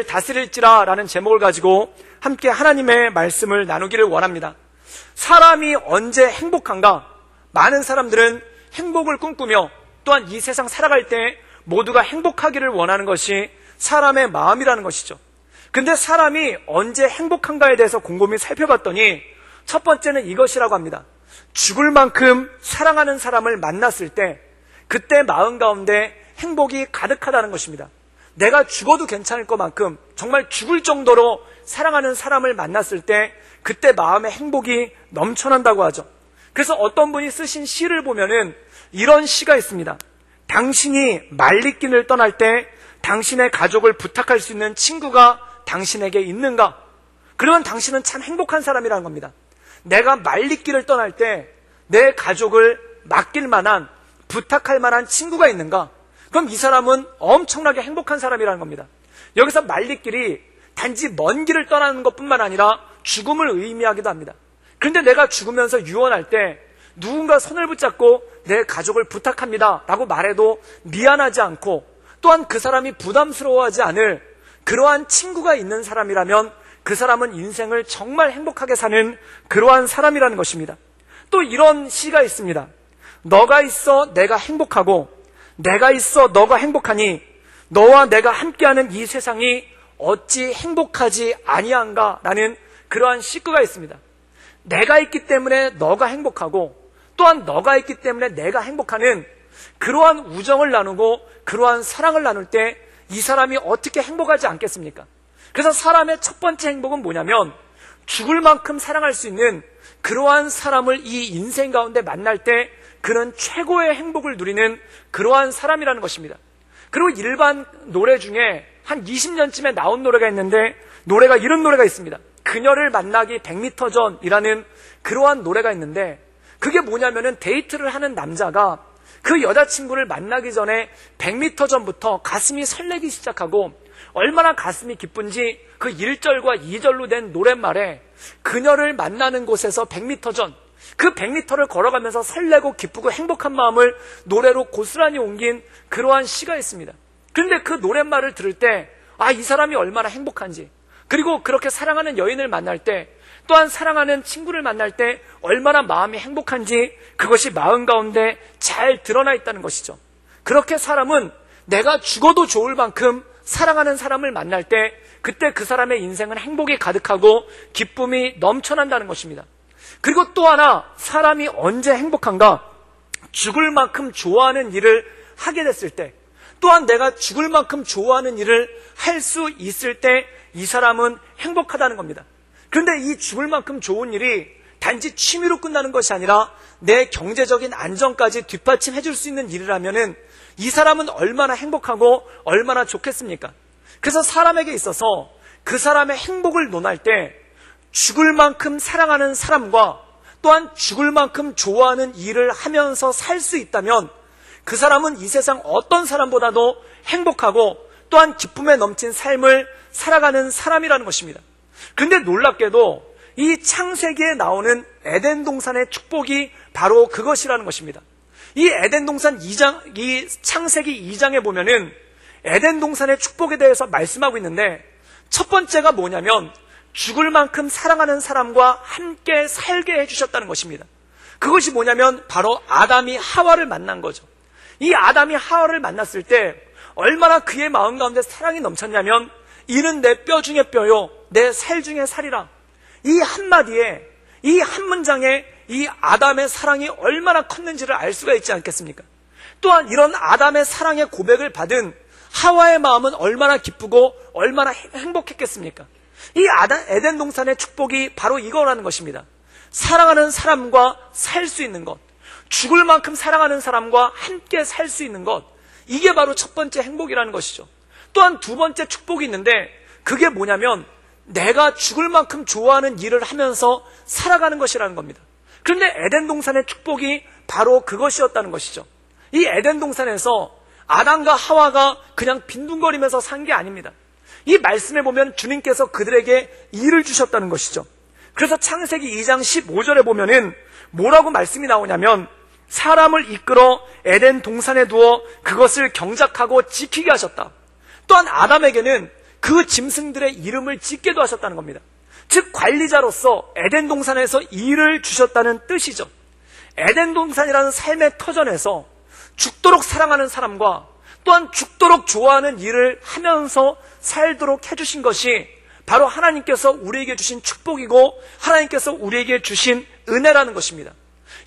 세계를 다스릴지라 라는 제목을 가지고 함께 하나님의 말씀을 나누기를 원합니다. 사람이 언제 행복한가? 많은 사람들은 행복을 꿈꾸며 또한 이 세상 살아갈 때 모두가 행복하기를 원하는 것이 사람의 마음이라는 것이죠. 근데 사람이 언제 행복한가에 대해서 곰곰이 살펴봤더니 첫 번째는 이것이라고 합니다. 죽을 만큼 사랑하는 사람을 만났을 때 그때 마음 가운데 행복이 가득하다는 것입니다. 내가 죽어도 괜찮을 것만큼 정말 죽을 정도로 사랑하는 사람을 만났을 때 그때 마음의 행복이 넘쳐난다고 하죠. 그래서 어떤 분이 쓰신 시를 보면은 이런 시가 있습니다. 당신이 말리길을 떠날 때 당신의 가족을 부탁할 수 있는 친구가 당신에게 있는가? 그러면 당신은 참 행복한 사람이라는 겁니다. 내가 말리길을 떠날 때 내 가족을 맡길 만한, 부탁할 만한 친구가 있는가? 그럼 이 사람은 엄청나게 행복한 사람이라는 겁니다. 여기서 말리길이 단지 먼 길을 떠나는 것뿐만 아니라 죽음을 의미하기도 합니다. 그런데 내가 죽으면서 유언할 때 누군가 손을 붙잡고 내 가족을 부탁합니다 라고 말해도 미안하지 않고 또한 그 사람이 부담스러워하지 않을 그러한 친구가 있는 사람이라면 그 사람은 인생을 정말 행복하게 사는 그러한 사람이라는 것입니다. 또 이런 시가 있습니다. 너가 있어 내가 행복하고 내가 있어 너가 행복하니 너와 내가 함께하는 이 세상이 어찌 행복하지 아니한가 라는 그러한 시구가 있습니다. 내가 있기 때문에 너가 행복하고 또한 너가 있기 때문에 내가 행복하는 그러한 우정을 나누고 그러한 사랑을 나눌 때 이 사람이 어떻게 행복하지 않겠습니까? 그래서 사람의 첫 번째 행복은 뭐냐면 죽을 만큼 사랑할 수 있는 그러한 사람을 이 인생 가운데 만날 때 그는 최고의 행복을 누리는 그러한 사람이라는 것입니다. 그리고 일반 노래 중에 한 20년쯤에 나온 노래가 있는데 노래가 이런 노래가 있습니다. 그녀를 만나기 100m 전이라는 그러한 노래가 있는데 그게 뭐냐면은 데이트를 하는 남자가 그 여자친구를 만나기 전에 100m 전부터 가슴이 설레기 시작하고 얼마나 가슴이 기쁜지 그 1절과 2절로 된 노랫말에 그녀를 만나는 곳에서 100m 전, 그 100m를 걸어가면서 설레고 기쁘고 행복한 마음을 노래로 고스란히 옮긴 그러한 시가 있습니다. 그런데 그 노랫말을 들을 때 이 사람이 얼마나 행복한지, 그리고 그렇게 사랑하는 여인을 만날 때 또한 사랑하는 친구를 만날 때 얼마나 마음이 행복한지 그것이 마음 가운데 잘 드러나 있다는 것이죠. 그렇게 사람은 내가 죽어도 좋을 만큼 사랑하는 사람을 만날 때 그때 그 사람의 인생은 행복이 가득하고 기쁨이 넘쳐난다는 것입니다. 그리고 또 하나, 사람이 언제 행복한가? 죽을 만큼 좋아하는 일을 하게 됐을 때, 또한 내가 죽을 만큼 좋아하는 일을 할 수 있을 때 이 사람은 행복하다는 겁니다. 그런데 이 죽을 만큼 좋은 일이 단지 취미로 끝나는 것이 아니라 내 경제적인 안정까지 뒷받침해 줄 수 있는 일이라면은 이 사람은 얼마나 행복하고 얼마나 좋겠습니까? 그래서 사람에게 있어서 그 사람의 행복을 논할 때 죽을 만큼 사랑하는 사람과 또한 죽을 만큼 좋아하는 일을 하면서 살 수 있다면 그 사람은 이 세상 어떤 사람보다도 행복하고 또한 기쁨에 넘친 삶을 살아가는 사람이라는 것입니다. 그런데 놀랍게도 이 창세기에 나오는 에덴 동산의 축복이 바로 그것이라는 것입니다. 이 에덴 동산 2장, 이 창세기 2장에 보면은 에덴 동산의 축복에 대해서 말씀하고 있는데 첫 번째가 뭐냐면 죽을 만큼 사랑하는 사람과 함께 살게 해주셨다는 것입니다. 그것이 뭐냐면 바로 아담이 하와를 만난 거죠. 이 아담이 하와를 만났을 때 얼마나 그의 마음 가운데 사랑이 넘쳤냐면 이는 내 뼈 중에 뼈요 내 살 중에 살이라. 이 한마디에, 이 한 문장에 이 아담의 사랑이 얼마나 컸는지를 알 수가 있지 않겠습니까? 또한 이런 아담의 사랑의 고백을 받은 하와의 마음은 얼마나 기쁘고 얼마나 행복했겠습니까? 이 에덴 동산의 축복이 바로 이거라는 것입니다. 사랑하는 사람과 살 수 있는 것, 죽을 만큼 사랑하는 사람과 함께 살 수 있는 것, 이게 바로 첫 번째 행복이라는 것이죠. 또한 두 번째 축복이 있는데 그게 뭐냐면 내가 죽을 만큼 좋아하는 일을 하면서 살아가는 것이라는 겁니다. 그런데 에덴 동산의 축복이 바로 그것이었다는 것이죠. 이 에덴 동산에서 아담과 하와가 그냥 빈둥거리면서 산 게 아닙니다. 이 말씀에 보면 주님께서 그들에게 일을 주셨다는 것이죠. 그래서 창세기 2장 15절에 보면은 뭐라고 말씀이 나오냐면 사람을 이끌어 에덴 동산에 두어 그것을 경작하고 지키게 하셨다. 또한 아담에게는 그 짐승들의 이름을 짓게도 하셨다는 겁니다. 즉 관리자로서 에덴 동산에서 일을 주셨다는 뜻이죠. 에덴 동산이라는 삶의 터전에서 죽도록 사랑하는 사람과 또한 죽도록 좋아하는 일을 하면서 살도록 해주신 것이 바로 하나님께서 우리에게 주신 축복이고 하나님께서 우리에게 주신 은혜라는 것입니다.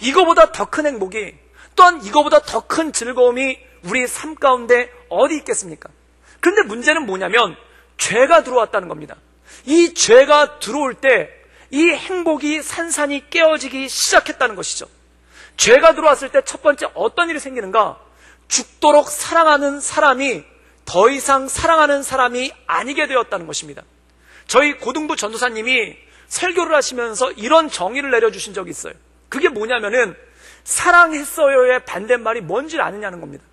이거보다 더 큰 행복이, 또한 이거보다 더 큰 즐거움이 우리 삶 가운데 어디 있겠습니까? 그런데 문제는 뭐냐면 죄가 들어왔다는 겁니다. 이 죄가 들어올 때 이 행복이 산산이 깨어지기 시작했다는 것이죠. 죄가 들어왔을 때 첫 번째 어떤 일이 생기는가? 죽도록 사랑하는 사람이 더 이상 사랑하는 사람이 아니게 되었다는 것입니다. 저희 고등부 전도사님이 설교를 하시면서 이런 정의를 내려주신 적이 있어요. 그게 뭐냐면은 사랑했어요의 반대말이 뭔지 아느냐는 겁니다.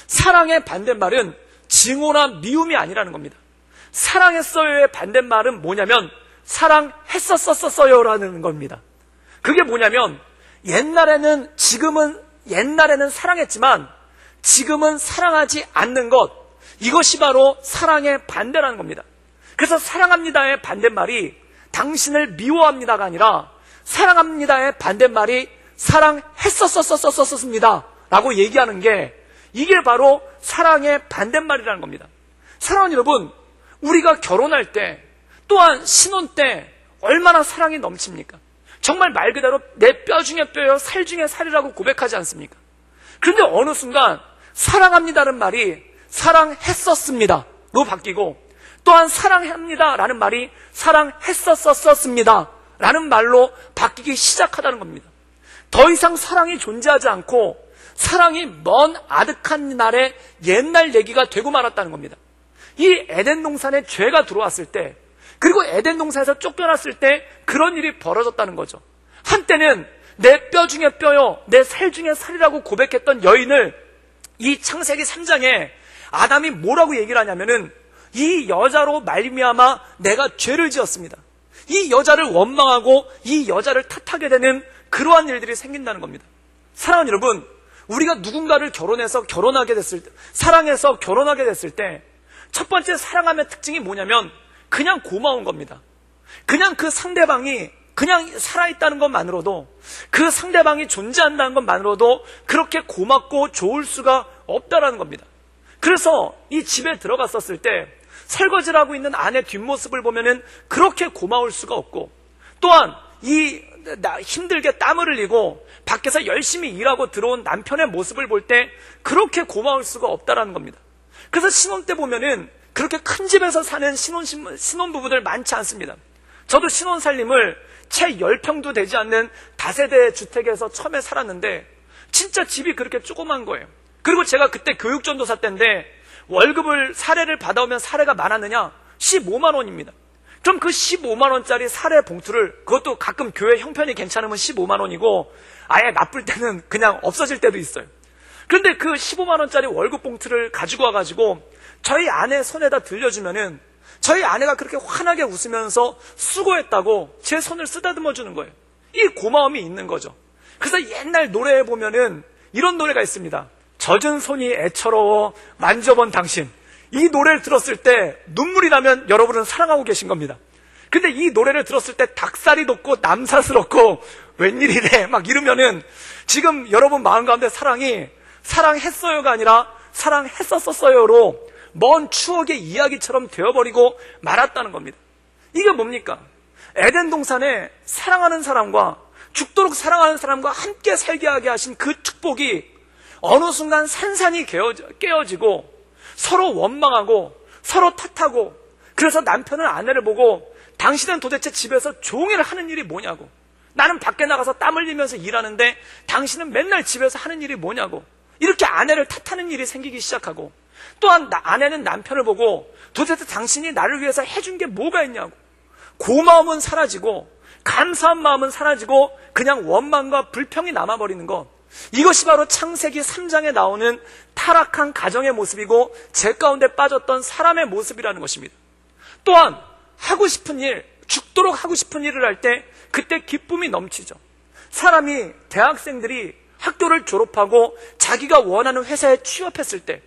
사랑의 반대말은 증오나 미움이 아니라는 겁니다. 사랑했어요의 반대말은 뭐냐면 사랑했었었어요라는 겁니다. 그게 뭐냐면 옛날에는 사랑했지만 지금은 사랑하지 않는 것, 이것이 바로 사랑의 반대라는 겁니다. 그래서 사랑합니다의 반대말이 당신을 미워합니다가 아니라 사랑합니다의 반대말이 사랑했었습니다 라고 얘기하는 게, 이게 바로 사랑의 반대말이라는 겁니다. 사랑하는 여러분, 우리가 결혼할 때 또한 신혼 때 얼마나 사랑이 넘칩니까? 정말 말 그대로 내 뼈 중에 뼈요 살 중에 살이라고 고백하지 않습니까? 그런데 어느 순간 사랑합니다라는 말이 사랑했었습니다로 바뀌고, 또한 사랑합니다라는 말이 사랑했었습니다 라는 말로 바뀌기 시작하다는 겁니다. 더 이상 사랑이 존재하지 않고 사랑이 먼 아득한 날의 옛날 얘기가 되고 말았다는 겁니다. 이 에덴 동산에 죄가 들어왔을 때, 그리고 에덴 동산에서 쫓겨났을 때 그런 일이 벌어졌다는 거죠. 한때는 내 뼈 중에 뼈요 내 살 중에 살이라고 고백했던 여인을 이 창세기 3장에 아담이 뭐라고 얘기를 하냐면은 이 여자로 말미암아 내가 죄를 지었습니다. 이 여자를 원망하고 이 여자를 탓하게 되는 그러한 일들이 생긴다는 겁니다. 사랑하는 여러분, 우리가 누군가를 사랑해서 결혼하게 됐을 때 첫 번째 사랑함의 특징이 뭐냐면 그냥 고마운 겁니다. 그냥 그 상대방이 그냥 살아있다는 것만으로도, 그 상대방이 존재한다는 것만으로도 그렇게 고맙고 좋을 수가 없다라는 겁니다. 그래서 이 집에 들어갔었을 때 설거지를 하고 있는 아내 뒷모습을 보면은 그렇게 고마울 수가 없고, 또한 힘들게 땀을 흘리고 밖에서 열심히 일하고 들어온 남편의 모습을 볼 때 그렇게 고마울 수가 없다라는 겁니다. 그래서 신혼 때 보면은 그렇게 큰 집에서 사는 신혼부부들 많지 않습니다. 저도 신혼 살림을 채 10평도 되지 않는 다세대 주택에서 처음에 살았는데 진짜 집이 그렇게 조그만 거예요. 그리고 제가 그때 교육전도사 때인데 월급을 사례를 받아오면 사례가 많았느냐? 15만 원입니다. 그럼 그 15만 원짜리 사례 봉투를, 그것도 가끔 교회 형편이 괜찮으면 15만 원이고 아예 나쁠 때는 그냥 없어질 때도 있어요. 그런데 그 15만 원짜리 월급 봉투를 가지고 와가지고 저희 아내 손에다 들려주면은 저희 아내가 그렇게 환하게 웃으면서 수고했다고 제 손을 쓰다듬어 주는 거예요. 이 고마움이 있는 거죠. 그래서 옛날 노래에 보면은 이런 노래가 있습니다. 젖은 손이 애처로워 만져본 당신. 이 노래를 들었을 때 눈물이 나면 여러분은 사랑하고 계신 겁니다. 근데 이 노래를 들었을 때 닭살이 돋고 남사스럽고 웬일이래 막 이러면은 지금 여러분 마음 가운데 사랑이 사랑했어요가 아니라 사랑했었어요로 먼 추억의 이야기처럼 되어버리고 말았다는 겁니다. 이게 뭡니까? 에덴 동산에 사랑하는 사람과 죽도록 사랑하는 사람과 함께 살게 하게 하신 그 축복이 어느 순간 산산이 깨어지고 서로 원망하고 서로 탓하고, 그래서 남편은 아내를 보고 당신은 도대체 집에서 종일 하는 일이 뭐냐고, 나는 밖에 나가서 땀 흘리면서 일하는데 당신은 맨날 집에서 하는 일이 뭐냐고, 이렇게 아내를 탓하는 일이 생기기 시작하고, 또한 아내는 남편을 보고 도대체 당신이 나를 위해서 해준 게 뭐가 있냐고, 고마움은 사라지고 감사한 마음은 사라지고 그냥 원망과 불평이 남아버리는 것, 이것이 바로 창세기 3장에 나오는 타락한 가정의 모습이고 죄 가운데 빠졌던 사람의 모습이라는 것입니다. 또한 하고 싶은 일, 죽도록 하고 싶은 일을 할 때 그때 기쁨이 넘치죠. 사람이, 대학생들이 학교를 졸업하고 자기가 원하는 회사에 취업했을 때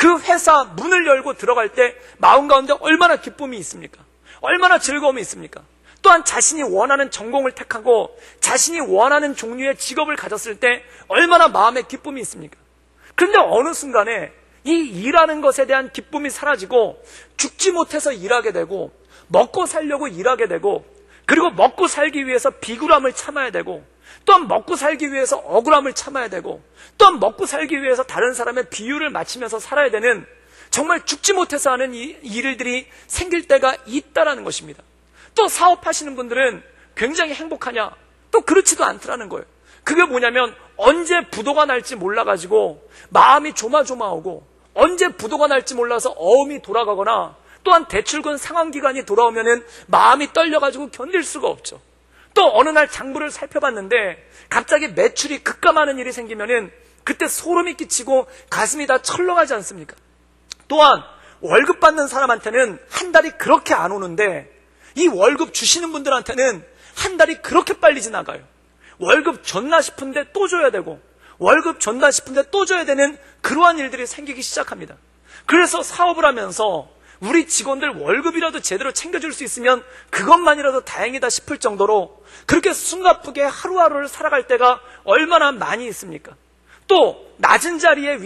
그 회사 문을 열고 들어갈 때 마음 가운데 얼마나 기쁨이 있습니까? 얼마나 즐거움이 있습니까? 또한 자신이 원하는 전공을 택하고 자신이 원하는 종류의 직업을 가졌을 때 얼마나 마음에 기쁨이 있습니까? 그런데 어느 순간에 이 일하는 것에 대한 기쁨이 사라지고 죽지 못해서 일하게 되고 먹고 살려고 일하게 되고 그리고 먹고 살기 위해서 비굴함을 참아야 되고 또한 먹고 살기 위해서 억울함을 참아야 되고 또한 먹고 살기 위해서 다른 사람의 비유를 맞추면서 살아야 되는 정말 죽지 못해서 하는 이 일들이 생길 때가 있다라는 것입니다. 또 사업하시는 분들은 굉장히 행복하냐? 또 그렇지도 않더라는 거예요. 그게 뭐냐면 언제 부도가 날지 몰라가지고 마음이 조마조마하고 언제 부도가 날지 몰라서 어음이 돌아가거나 또한 대출금 상환기간이 돌아오면은 마음이 떨려가지고 견딜 수가 없죠. 또 어느 날 장부를 살펴봤는데 갑자기 매출이 급감하는 일이 생기면은 그때 소름이 끼치고 가슴이 다 철렁하지 않습니까? 또한 월급 받는 사람한테는 한 달이 그렇게 안 오는데 이 월급 주시는 분들한테는 한 달이 그렇게 빨리 지나가요. 월급 줬나 싶은데 또 줘야 되고 월급 줬나 싶은데 또 줘야 되는 그러한 일들이 생기기 시작합니다. 그래서 사업을 하면서 우리 직원들 월급이라도 제대로 챙겨줄 수 있으면 그것만이라도 다행이다 싶을 정도로 그렇게 숨가쁘게 하루하루를 살아갈 때가 얼마나 많이 있습니까? 또 낮은 자리에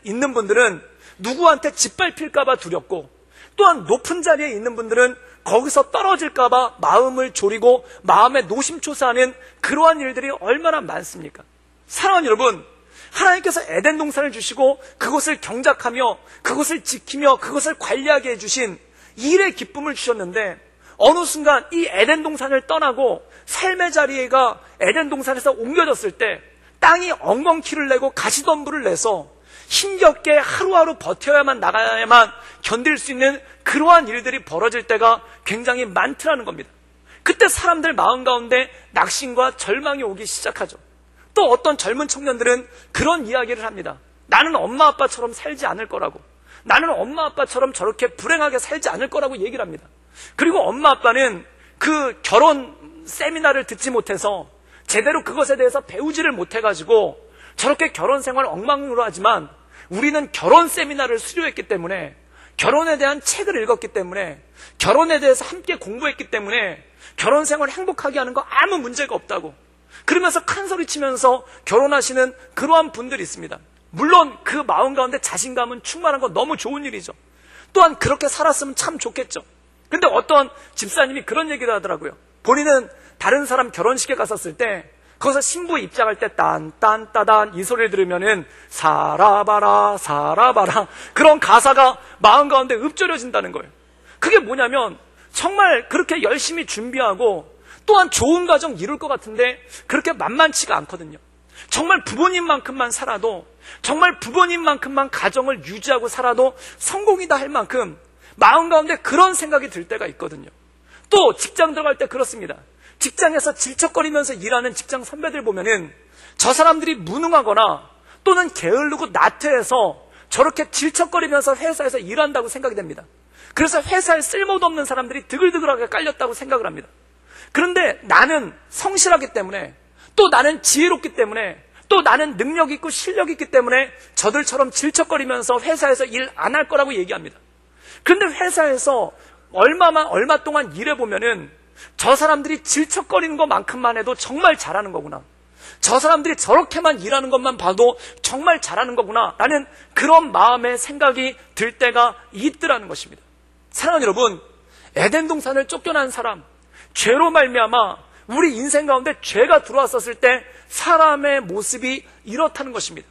있는 분들은 누구한테 짓밟힐까봐 두렵고 또한 높은 자리에 있는 분들은 거기서 떨어질까봐 마음을 졸이고 마음에 노심초사하는 그러한 일들이 얼마나 많습니까? 사랑하는 여러분, 하나님께서 에덴 동산을 주시고 그것을 경작하며 그것을 지키며 그것을 관리하게 해주신 일의 기쁨을 주셨는데 어느 순간 이 에덴 동산을 떠나고 삶의 자리가 에덴 동산에서 옮겨졌을 때 땅이 엉겅퀴를 내고 가시덤불을 내서 힘겹게 하루하루 버텨야만 나가야만 견딜 수 있는 그러한 일들이 벌어질 때가 굉장히 많더라는 겁니다. 그때 사람들 마음 가운데 낙심과 절망이 오기 시작하죠. 또 어떤 젊은 청년들은 그런 이야기를 합니다. 나는 엄마 아빠처럼 살지 않을 거라고, 나는 엄마 아빠처럼 저렇게 불행하게 살지 않을 거라고 얘기를 합니다. 그리고 엄마 아빠는 그 결혼 세미나를 듣지 못해서 제대로 그것에 대해서 배우지를 못해가지고 저렇게 결혼 생활을 엉망으로 하지만 우리는 결혼 세미나를 수료했기 때문에 결혼에 대한 책을 읽었기 때문에 결혼에 대해서 함께 공부했기 때문에 결혼 생활을 행복하게 하는 거 아무 문제가 없다고 그러면서 큰 소리 치면서 결혼하시는 그러한 분들이 있습니다. 물론 그 마음 가운데 자신감은 충만한 건 너무 좋은 일이죠. 또한 그렇게 살았으면 참 좋겠죠. 근데 어떤 집사님이 그런 얘기를 하더라고요. 본인은 다른 사람 결혼식에 갔었을 때 거기서 신부 입장할 때 딴딴따단 이 소리를 들으면은 살아봐라 살아봐라 그런 가사가 마음 가운데 읊조려진다는 거예요. 그게 뭐냐면 정말 그렇게 열심히 준비하고 또한 좋은 가정 이룰 것 같은데 그렇게 만만치가 않거든요. 정말 부모님만큼만 살아도 정말 부모님만큼만 가정을 유지하고 살아도 성공이다 할 만큼 마음 가운데 그런 생각이 들 때가 있거든요. 또 직장 들어갈 때 그렇습니다. 직장에서 질척거리면서 일하는 직장 선배들 보면은 저 사람들이 무능하거나 또는 게으르고 나태해서 저렇게 질척거리면서 회사에서 일한다고 생각이 됩니다. 그래서 회사에 쓸모도 없는 사람들이 드글드글하게 깔렸다고 생각을 합니다. 그런데 나는 성실하기 때문에 또 나는 지혜롭기 때문에 또 나는 능력 있고 실력 있기 때문에 저들처럼 질척거리면서 회사에서 일 안 할 거라고 얘기합니다. 그런데 회사에서 얼마 동안 일해보면은 저 사람들이 질척거리는 것만큼만 해도 정말 잘하는 거구나. 저 사람들이 저렇게만 일하는 것만 봐도 정말 잘하는 거구나 라는 그런 마음의 생각이 들 때가 있더라는 것입니다. 사랑하는 여러분, 에덴 동산을 쫓겨난 사람, 죄로 말미암아 우리 인생 가운데 죄가 들어왔었을 때 사람의 모습이 이렇다는 것입니다.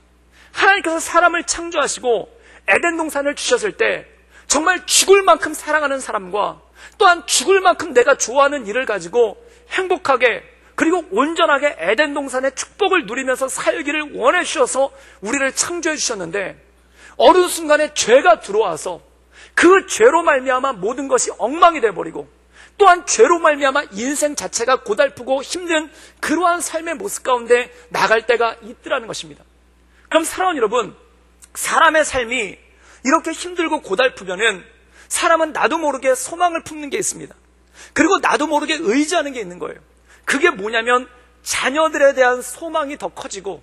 하나님께서 사람을 창조하시고 에덴 동산을 주셨을 때 정말 죽을 만큼 사랑하는 사람과 또한 죽을 만큼 내가 좋아하는 일을 가지고 행복하게 그리고 온전하게 에덴 동산의 축복을 누리면서 살기를 원해 주셔서 우리를 창조해 주셨는데 어느 순간에 죄가 들어와서 그 죄로 말미암아 모든 것이 엉망이 돼버리고 또한 죄로 말미암아 인생 자체가 고달프고 힘든 그러한 삶의 모습 가운데 나갈 때가 있더라는 것입니다. 그럼 사랑하는 여러분, 사람의 삶이 이렇게 힘들고 고달프면은 사람은 나도 모르게 소망을 품는 게 있습니다. 그리고 나도 모르게 의지하는 게 있는 거예요. 그게 뭐냐면 자녀들에 대한 소망이 더 커지고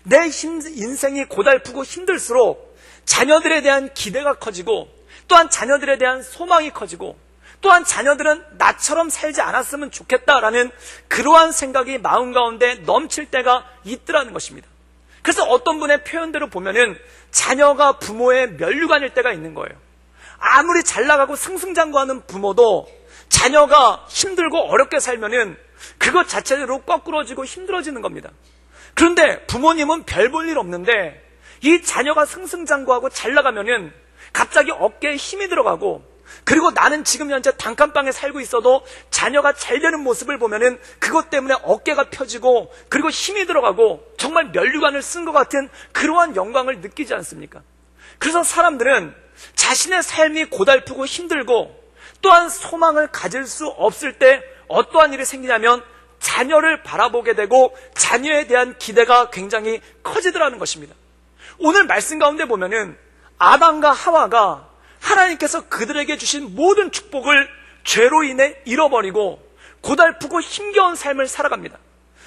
내 인생이 고달프고 힘들수록 자녀들에 대한 기대가 커지고 또한 자녀들에 대한 소망이 커지고 또한 자녀들은 나처럼 살지 않았으면 좋겠다라는 그러한 생각이 마음 가운데 넘칠 때가 있더라는 것입니다. 그래서 어떤 분의 표현대로 보면은 자녀가 부모의 면류관일 때가 있는 거예요. 아무리 잘 나가고 승승장구하는 부모도 자녀가 힘들고 어렵게 살면은 그것 자체로 거꾸러지고 힘들어지는 겁니다. 그런데 부모님은 별 볼 일 없는데 이 자녀가 승승장구하고 잘 나가면은 갑자기 어깨에 힘이 들어가고, 그리고 나는 지금 현재 단칸방에 살고 있어도 자녀가 잘 되는 모습을 보면은 그것 때문에 어깨가 펴지고 그리고 힘이 들어가고 정말 면류관을 쓴 것 같은 그러한 영광을 느끼지 않습니까? 그래서 사람들은 자신의 삶이 고달프고 힘들고 또한 소망을 가질 수 없을 때 어떠한 일이 생기냐면 자녀를 바라보게 되고 자녀에 대한 기대가 굉장히 커지더라는 것입니다. 오늘 말씀 가운데 보면은 아담과 하와가 하나님께서 그들에게 주신 모든 축복을 죄로 인해 잃어버리고 고달프고 힘겨운 삶을 살아갑니다.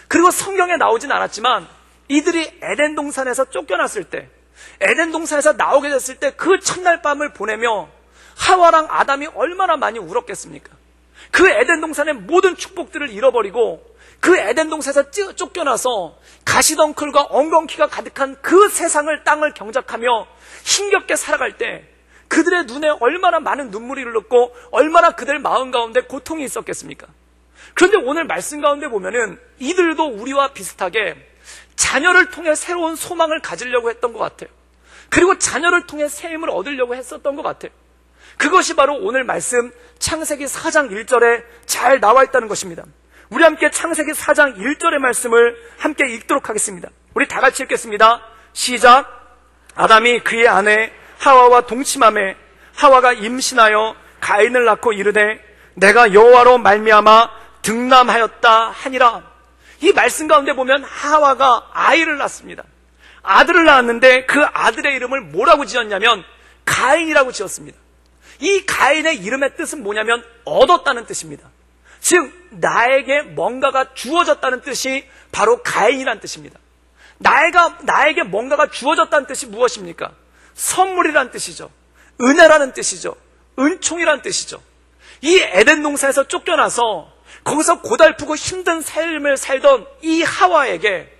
그리고 성경에 나오진 않았지만 이들이 에덴 동산에서 쫓겨났을 때, 에덴 동산에서 나오게 됐을 때 그 첫날 밤을 보내며 하와랑 아담이 얼마나 많이 울었겠습니까? 그 에덴 동산의 모든 축복들을 잃어버리고 그 에덴 동산에서 쫓겨나서 가시덩굴과 엉겅퀴가 가득한 그 세상을, 땅을 경작하며 힘겹게 살아갈 때 그들의 눈에 얼마나 많은 눈물이 흘렀고 얼마나 그들 마음 가운데 고통이 있었겠습니까? 그런데 오늘 말씀 가운데 보면은 이들도 우리와 비슷하게 자녀를 통해 새로운 소망을 가지려고 했던 것 같아요. 그리고 자녀를 통해 새 힘을 얻으려고 했었던 것 같아요. 그것이 바로 오늘 말씀 창세기 4장 1절에 잘 나와 있다는 것입니다. 우리 함께 창세기 4장 1절의 말씀을 함께 읽도록 하겠습니다. 우리 다 같이 읽겠습니다. 시작. 아담이 그의 아내 하와와 동침하매 하와가 임신하여 가인을 낳고 이르되 내가 여호와로 말미암아 등남하였다 하니라. 이 말씀 가운데 보면 하와가 아이를 낳습니다. 아들을 낳았는데 그 아들의 이름을 뭐라고 지었냐면 가인이라고 지었습니다. 이 가인의 이름의 뜻은 뭐냐면 얻었다는 뜻입니다. 즉 나에게 뭔가가 주어졌다는 뜻이 바로 가인이라는 뜻입니다. 나에게 뭔가가 주어졌다는 뜻이 무엇입니까? 선물이라는 뜻이죠. 은혜라는 뜻이죠. 은총이라는 뜻이죠. 이 에덴 동산에서 쫓겨나서 거기서 고달프고 힘든 삶을 살던 이 하와에게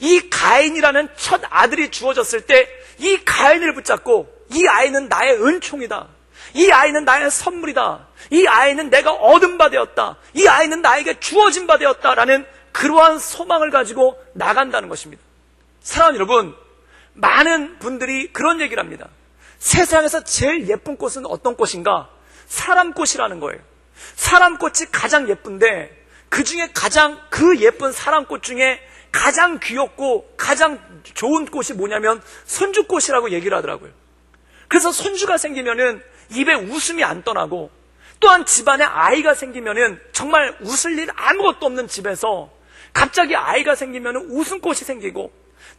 이 가인이라는 첫 아들이 주어졌을 때 이 가인을 붙잡고 이 아이는 나의 은총이다, 이 아이는 나의 선물이다, 이 아이는 내가 얻은 바 되었다, 이 아이는 나에게 주어진 바 되었다라는 그러한 소망을 가지고 나간다는 것입니다. 사랑하는 여러분, 많은 분들이 그런 얘기를 합니다. 세상에서 제일 예쁜 꽃은 어떤 꽃인가? 사람꽃이라는 거예요. 사람꽃이 가장 예쁜데 그 중에 가장 그 예쁜 사람꽃 중에 가장 귀엽고 가장 좋은 꽃이 뭐냐면 손주꽃이라고 얘기를 하더라고요. 그래서 손주가 생기면은 입에 웃음이 안 떠나고, 또한 집안에 아이가 생기면은 정말 웃을 일 아무것도 없는 집에서 갑자기 아이가 생기면은 웃음꽃이 생기고,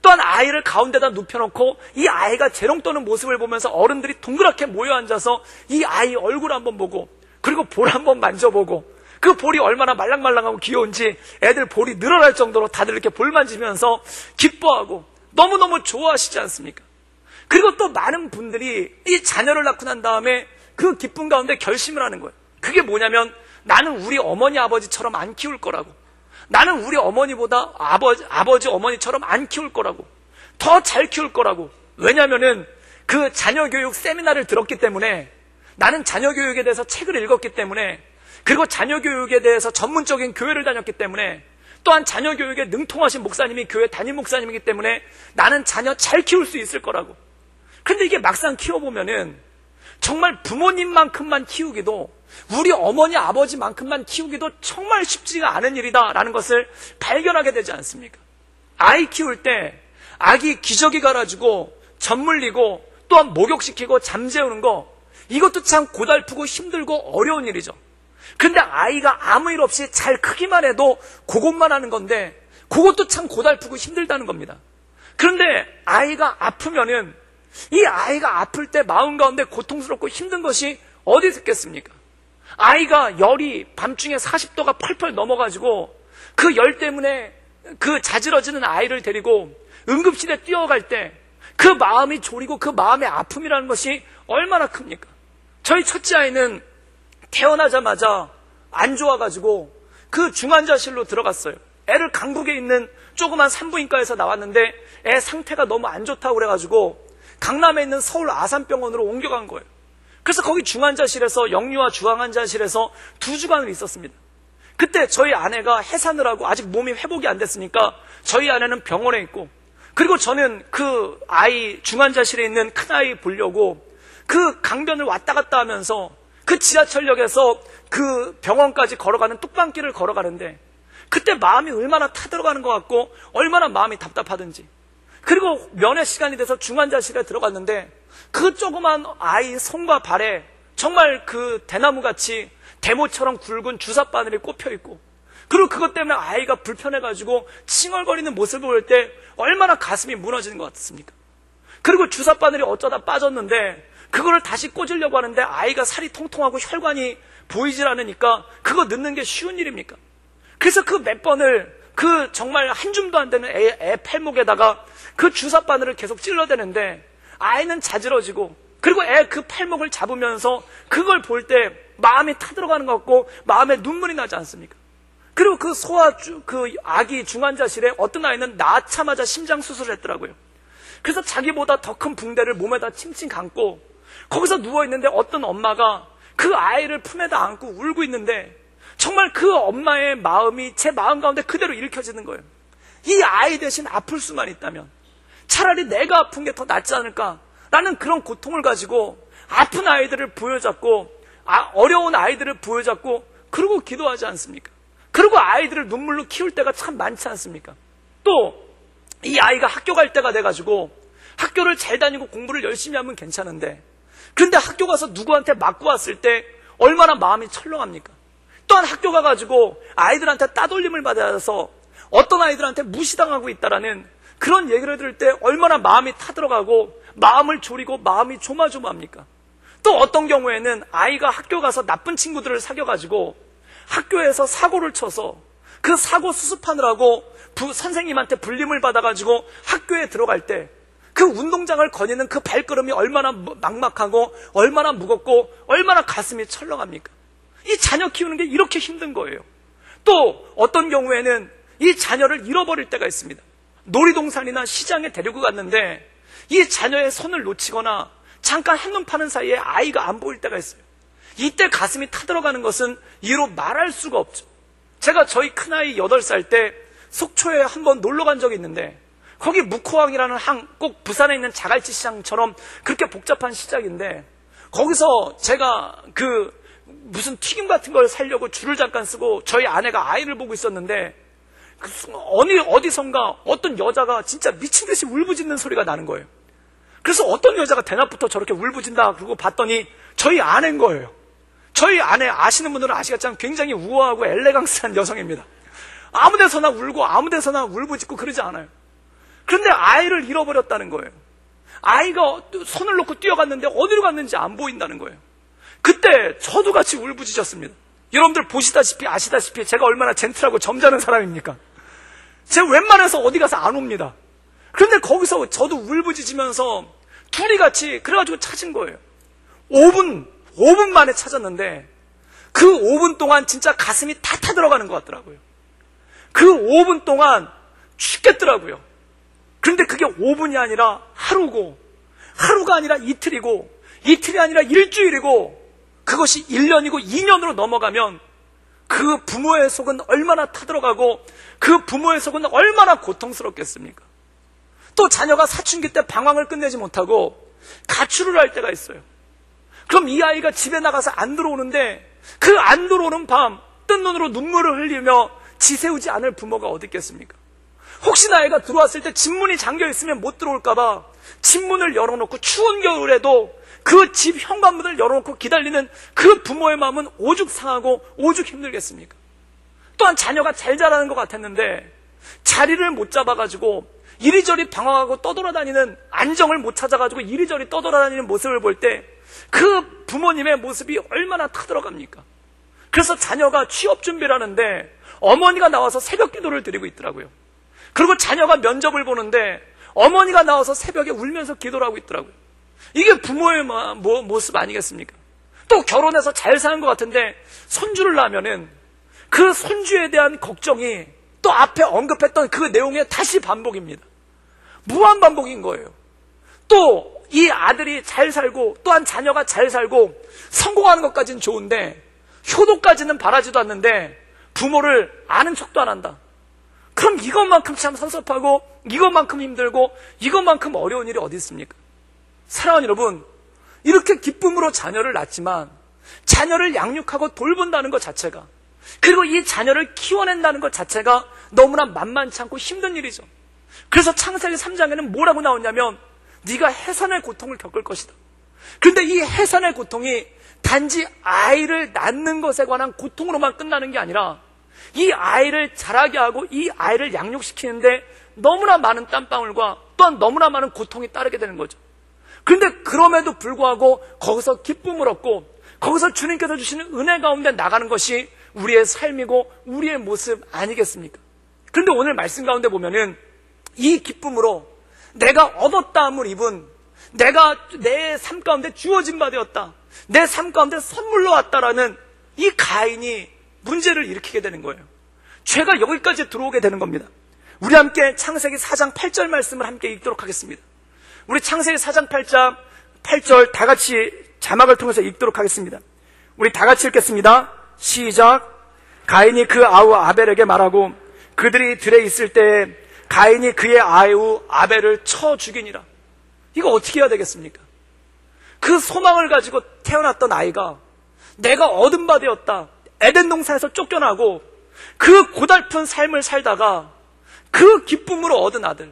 또한 아이를 가운데다 눕혀놓고 이 아이가 재롱 떠는 모습을 보면서 어른들이 동그랗게 모여 앉아서 이 아이 얼굴 한번 보고 그리고 볼 한번 만져보고, 그 볼이 얼마나 말랑말랑하고 귀여운지 애들 볼이 늘어날 정도로 다들 이렇게 볼 만지면서 기뻐하고 너무너무 좋아하시지 않습니까? 그리고 또 많은 분들이 이 자녀를 낳고 난 다음에 그 기쁨 가운데 결심을 하는 거예요. 그게 뭐냐면 나는 우리 어머니 아버지처럼 안 키울 거라고, 나는 우리 어머니보다 아버지 어머니처럼 안 키울 거라고, 더 잘 키울 거라고. 왜냐면은 그 자녀교육 세미나를 들었기 때문에, 나는 자녀교육에 대해서 책을 읽었기 때문에, 그리고 자녀교육에 대해서 전문적인 교회를 다녔기 때문에, 또한 자녀교육에 능통하신 목사님이 교회 담임 목사님이기 때문에 나는 자녀 잘 키울 수 있을 거라고. 근데 이게 막상 키워보면은 정말 부모님만큼만 키우기도, 우리 어머니 아버지만큼만 키우기도 정말 쉽지가 않은 일이다라는 것을 발견하게 되지 않습니까? 아이 키울 때 아기 기저귀 갈아주고 젖 물리고 또한 목욕시키고 잠재우는 거, 이것도 참 고달프고 힘들고 어려운 일이죠. 그런데 아이가 아무 일 없이 잘 크기만 해도 그것만 하는 건데 그것도 참 고달프고 힘들다는 겁니다. 그런데 아이가 아프면은 이 아이가 아플 때 마음 가운데 고통스럽고 힘든 것이 어디 있겠습니까? 아이가 열이 밤중에 40도가 펄펄 넘어가지고 그 열 때문에 그 자지러지는 아이를 데리고 응급실에 뛰어갈 때 그 마음이 졸이고 그 마음의 아픔이라는 것이 얼마나 큽니까? 저희 첫째 아이는 태어나자마자 안 좋아가지고 그 중환자실로 들어갔어요. 애를 강북에 있는 조그만 산부인과에서 나왔는데 애 상태가 너무 안 좋다고 그래가지고 강남에 있는 서울 아산병원으로 옮겨간 거예요. 그래서 거기 중환자실에서 영유아 중환자실에서 2주간을 있었습니다. 그때 저희 아내가 해산을 하고 아직 몸이 회복이 안 됐으니까 저희 아내는 병원에 있고, 그리고 저는 그 아이 중환자실에 있는 큰아이 보려고 그 강변을 왔다 갔다 하면서 그 지하철역에서 그 병원까지 걸어가는 뚝방길을 걸어가는데 그때 마음이 얼마나 타들어가는 것 같고 얼마나 마음이 답답하든지. 그리고 면회 시간이 돼서 중환자실에 들어갔는데 그 조그만 아이 손과 발에 정말 그 대나무같이 대모처럼 굵은 주사바늘이 꼽혀있고, 그리고 그것 때문에 아이가 불편해가지고 칭얼거리는 모습을 볼 때 얼마나 가슴이 무너지는 것 같습니까? 그리고 주사바늘이 어쩌다 빠졌는데 그거를 다시 꽂으려고 하는데 아이가 살이 통통하고 혈관이 보이질 않으니까 그거 넣는 게 쉬운 일입니까? 그래서 그 몇 번을 그 정말 한 줌도 안 되는 애 팔목에다가 그 주사바늘을 계속 찔러대는데 아이는 자지러지고, 그리고 애 그 팔목을 잡으면서 그걸 볼 때 마음이 타들어가는 것 같고 마음에 눈물이 나지 않습니까? 그리고 그 그 아기 중환자실에 어떤 아이는 낳자마자 심장 수술을 했더라고요. 그래서 자기보다 더 큰 붕대를 몸에다 칭칭 감고 거기서 누워있는데 어떤 엄마가 그 아이를 품에다 안고 울고 있는데 정말 그 엄마의 마음이 제 마음 가운데 그대로 일으켜지는 거예요. 이 아이 대신 아플 수만 있다면 차라리 내가 아픈 게 더 낫지 않을까? 라는 그런 고통을 가지고 아픈 아이들을 부여잡고 어려운 아이들을 부여잡고 그러고 기도하지 않습니까? 그리고 아이들을 눈물로 키울 때가 참 많지 않습니까? 또 이 아이가 학교 갈 때가 돼가지고 학교를 잘 다니고 공부를 열심히 하면 괜찮은데, 근데 학교 가서 누구한테 맞고 왔을 때 얼마나 마음이 철렁합니까? 또한 학교 가가지고 아이들한테 따돌림을 받아서 어떤 아이들한테 무시당하고 있다라는 그런 얘기를 들을 때 얼마나 마음이 타들어가고 마음을 졸이고 마음이 조마조마합니까? 또 어떤 경우에는 아이가 학교 가서 나쁜 친구들을 사귀어가지고 학교에서 사고를 쳐서 그 사고 수습하느라고 선생님한테 불림을 받아가지고 학교에 들어갈 때 그 운동장을 거니는 그 발걸음이 얼마나 막막하고 얼마나 무겁고 얼마나 가슴이 철렁합니까? 이 자녀 키우는 게 이렇게 힘든 거예요. 또 어떤 경우에는 이 자녀를 잃어버릴 때가 있습니다. 놀이동산이나 시장에 데리고 갔는데 이 자녀의 손을 놓치거나 잠깐 한눈 파는 사이에 아이가 안 보일 때가 있어요. 이때 가슴이 타들어가는 것은 이로 말할 수가 없죠. 제가 저희 큰아이 8살 때 속초에 한번 놀러 간 적이 있는데 거기 묵호항이라는 항, 꼭 부산에 있는 자갈치 시장처럼 그렇게 복잡한 시장인데 거기서 제가 그 무슨 튀김 같은 걸 사려고 줄을 잠깐 쓰고 저희 아내가 아이를 보고 있었는데 어디선가 어떤 여자가 진짜 미친 듯이 울부짖는 소리가 나는 거예요. 그래서 어떤 여자가 대낮부터 저렇게 울부짖나 그러고 봤더니 저희 아내인 거예요. 저희 아내 아시는 분들은 아시겠지만 굉장히 우아하고 엘레강스한 여성입니다. 아무 데서나 울고 아무 데서나 울부짖고 그러지 않아요. 그런데 아이를 잃어버렸다는 거예요. 아이가 손을 놓고 뛰어갔는데 어디로 갔는지 안 보인다는 거예요. 그때 저도 같이 울부짖었습니다. 여러분들 보시다시피 아시다시피 제가 얼마나 젠틀하고 점잖은 사람입니까? 제가 웬만해서 어디 가서 안 옵니다. 그런데 거기서 저도 울부짖으면서 둘이 같이 그래가지고 찾은 거예요. 5분 만에 찾았는데 그 5분 동안 진짜 가슴이 다 타들어가는 것 같더라고요. 그 5분 동안 죽겠더라고요. 그런데 그게 5분이 아니라 하루고, 하루가 아니라 이틀이고, 이틀이 아니라 일주일이고, 그것이 1년이고 2년으로 넘어가면 그 부모의 속은 얼마나 타들어가고 그 부모의 속은 얼마나 고통스럽겠습니까? 또 자녀가 사춘기 때 방황을 끝내지 못하고 가출을 할 때가 있어요. 그럼 이 아이가 집에 나가서 안 들어오는데 그 안 들어오는 밤 뜬 눈으로 눈물을 흘리며 지새우지 않을 부모가 어디 있겠습니까? 혹시나 아이가 들어왔을 때 집문이 잠겨있으면 못 들어올까봐 집문을 열어놓고 추운 겨울에도 그 집 현관문을 열어놓고 기다리는 그 부모의 마음은 오죽 상하고 오죽 힘들겠습니까? 또한 자녀가 잘 자라는 것 같았는데 자리를 못 잡아가지고 이리저리 방황하고 떠돌아다니는, 안정을 못 찾아가지고 이리저리 떠돌아다니는 모습을 볼 때 그 부모님의 모습이 얼마나 타들어갑니까? 그래서 자녀가 취업 준비를 하는데 어머니가 나와서 새벽 기도를 드리고 있더라고요. 그리고 자녀가 면접을 보는데 어머니가 나와서 새벽에 울면서 기도를 하고 있더라고요. 이게 부모의 모습 아니겠습니까? 또 결혼해서 잘 사는 것 같은데 손주를 낳으면은 그 손주에 대한 걱정이 또 앞에 언급했던 그 내용에 다시 반복입니다. 무한 반복인 거예요. 또 이 아들이 잘 살고 또한 자녀가 잘 살고 성공하는 것까지는 좋은데 효도까지는 바라지도 않는데 부모를 아는 척도 안 한다. 그럼 이것만큼 참 섭섭하고 이것만큼 힘들고 이것만큼 어려운 일이 어디 있습니까? 사랑하는 여러분, 이렇게 기쁨으로 자녀를 낳지만 자녀를 양육하고 돌본다는 것 자체가, 그리고 이 자녀를 키워낸다는 것 자체가 너무나 만만치 않고 힘든 일이죠. 그래서 창세기 3장에는 뭐라고 나오냐면 네가 해산의 고통을 겪을 것이다. 그런데 이 해산의 고통이 단지 아이를 낳는 것에 관한 고통으로만 끝나는 게 아니라 이 아이를 자라게 하고 이 아이를 양육시키는데 너무나 많은 땀방울과 또한 너무나 많은 고통이 따르게 되는 거죠. 그런데 그럼에도 불구하고 거기서 기쁨을 얻고 거기서 주님께서 주시는 은혜 가운데 나가는 것이 우리의 삶이고 우리의 모습 아니겠습니까? 그런데 오늘 말씀 가운데 보면은 이 기쁨으로 내가 얻었다함을 입은, 내가 내 삶 가운데 주어진 바 되었다, 내 삶 가운데 선물로 왔다라는 이 가인이 문제를 일으키게 되는 거예요. 죄가 여기까지 들어오게 되는 겁니다. 우리 함께 창세기 4장 8절 말씀을 함께 읽도록 하겠습니다. 우리 창세기 4장 8절 다 같이 자막을 통해서 읽도록 하겠습니다. 우리 다 같이 읽겠습니다. 시작. 가인이 그 아우 아벨에게 말하고 그들이 들에 있을 때 가인이 그의 아우 아벨을 쳐 죽이니라. 이거 어떻게 해야 되겠습니까? 그 소망을 가지고 태어났던 아이가 내가 얻은 바 되었다, 에덴 동산에서 쫓겨나고 그 고달픈 삶을 살다가 그 기쁨으로 얻은 아들,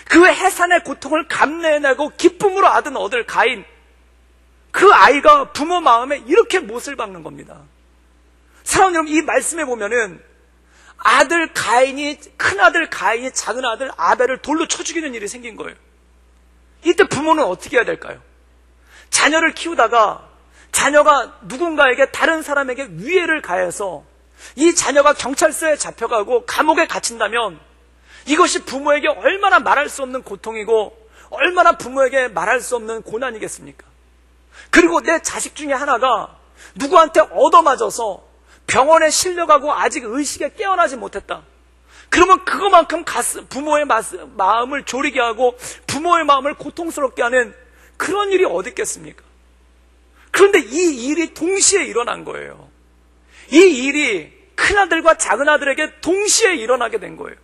그 해산의 고통을 감내해내고 기쁨으로 얻은 아들 가인, 그 아이가 부모 마음에 이렇게 못을 박는 겁니다. 사랑하는 여러분, 이 말씀에 보면은 아들 가인이, 큰아들 가인이 작은아들 아벨을 돌로 쳐 죽이는 일이 생긴 거예요. 이때 부모는 어떻게 해야 될까요? 자녀를 키우다가 자녀가 누군가에게, 다른 사람에게 위해를 가해서 이 자녀가 경찰서에 잡혀가고 감옥에 갇힌다면 이것이 부모에게 얼마나 말할 수 없는 고통이고 얼마나 부모에게 말할 수 없는 고난이겠습니까? 그리고 내 자식 중에 하나가 누구한테 얻어맞아서 병원에 실려가고 아직 의식에 깨어나지 못했다. 그러면 그거만큼 부모의 마음을 졸이게 하고 부모의 마음을 고통스럽게 하는 그런 일이 어디 있겠습니까? 그런데 이 일이 동시에 일어난 거예요. 이 일이 큰아들과 작은아들에게 동시에 일어나게 된 거예요.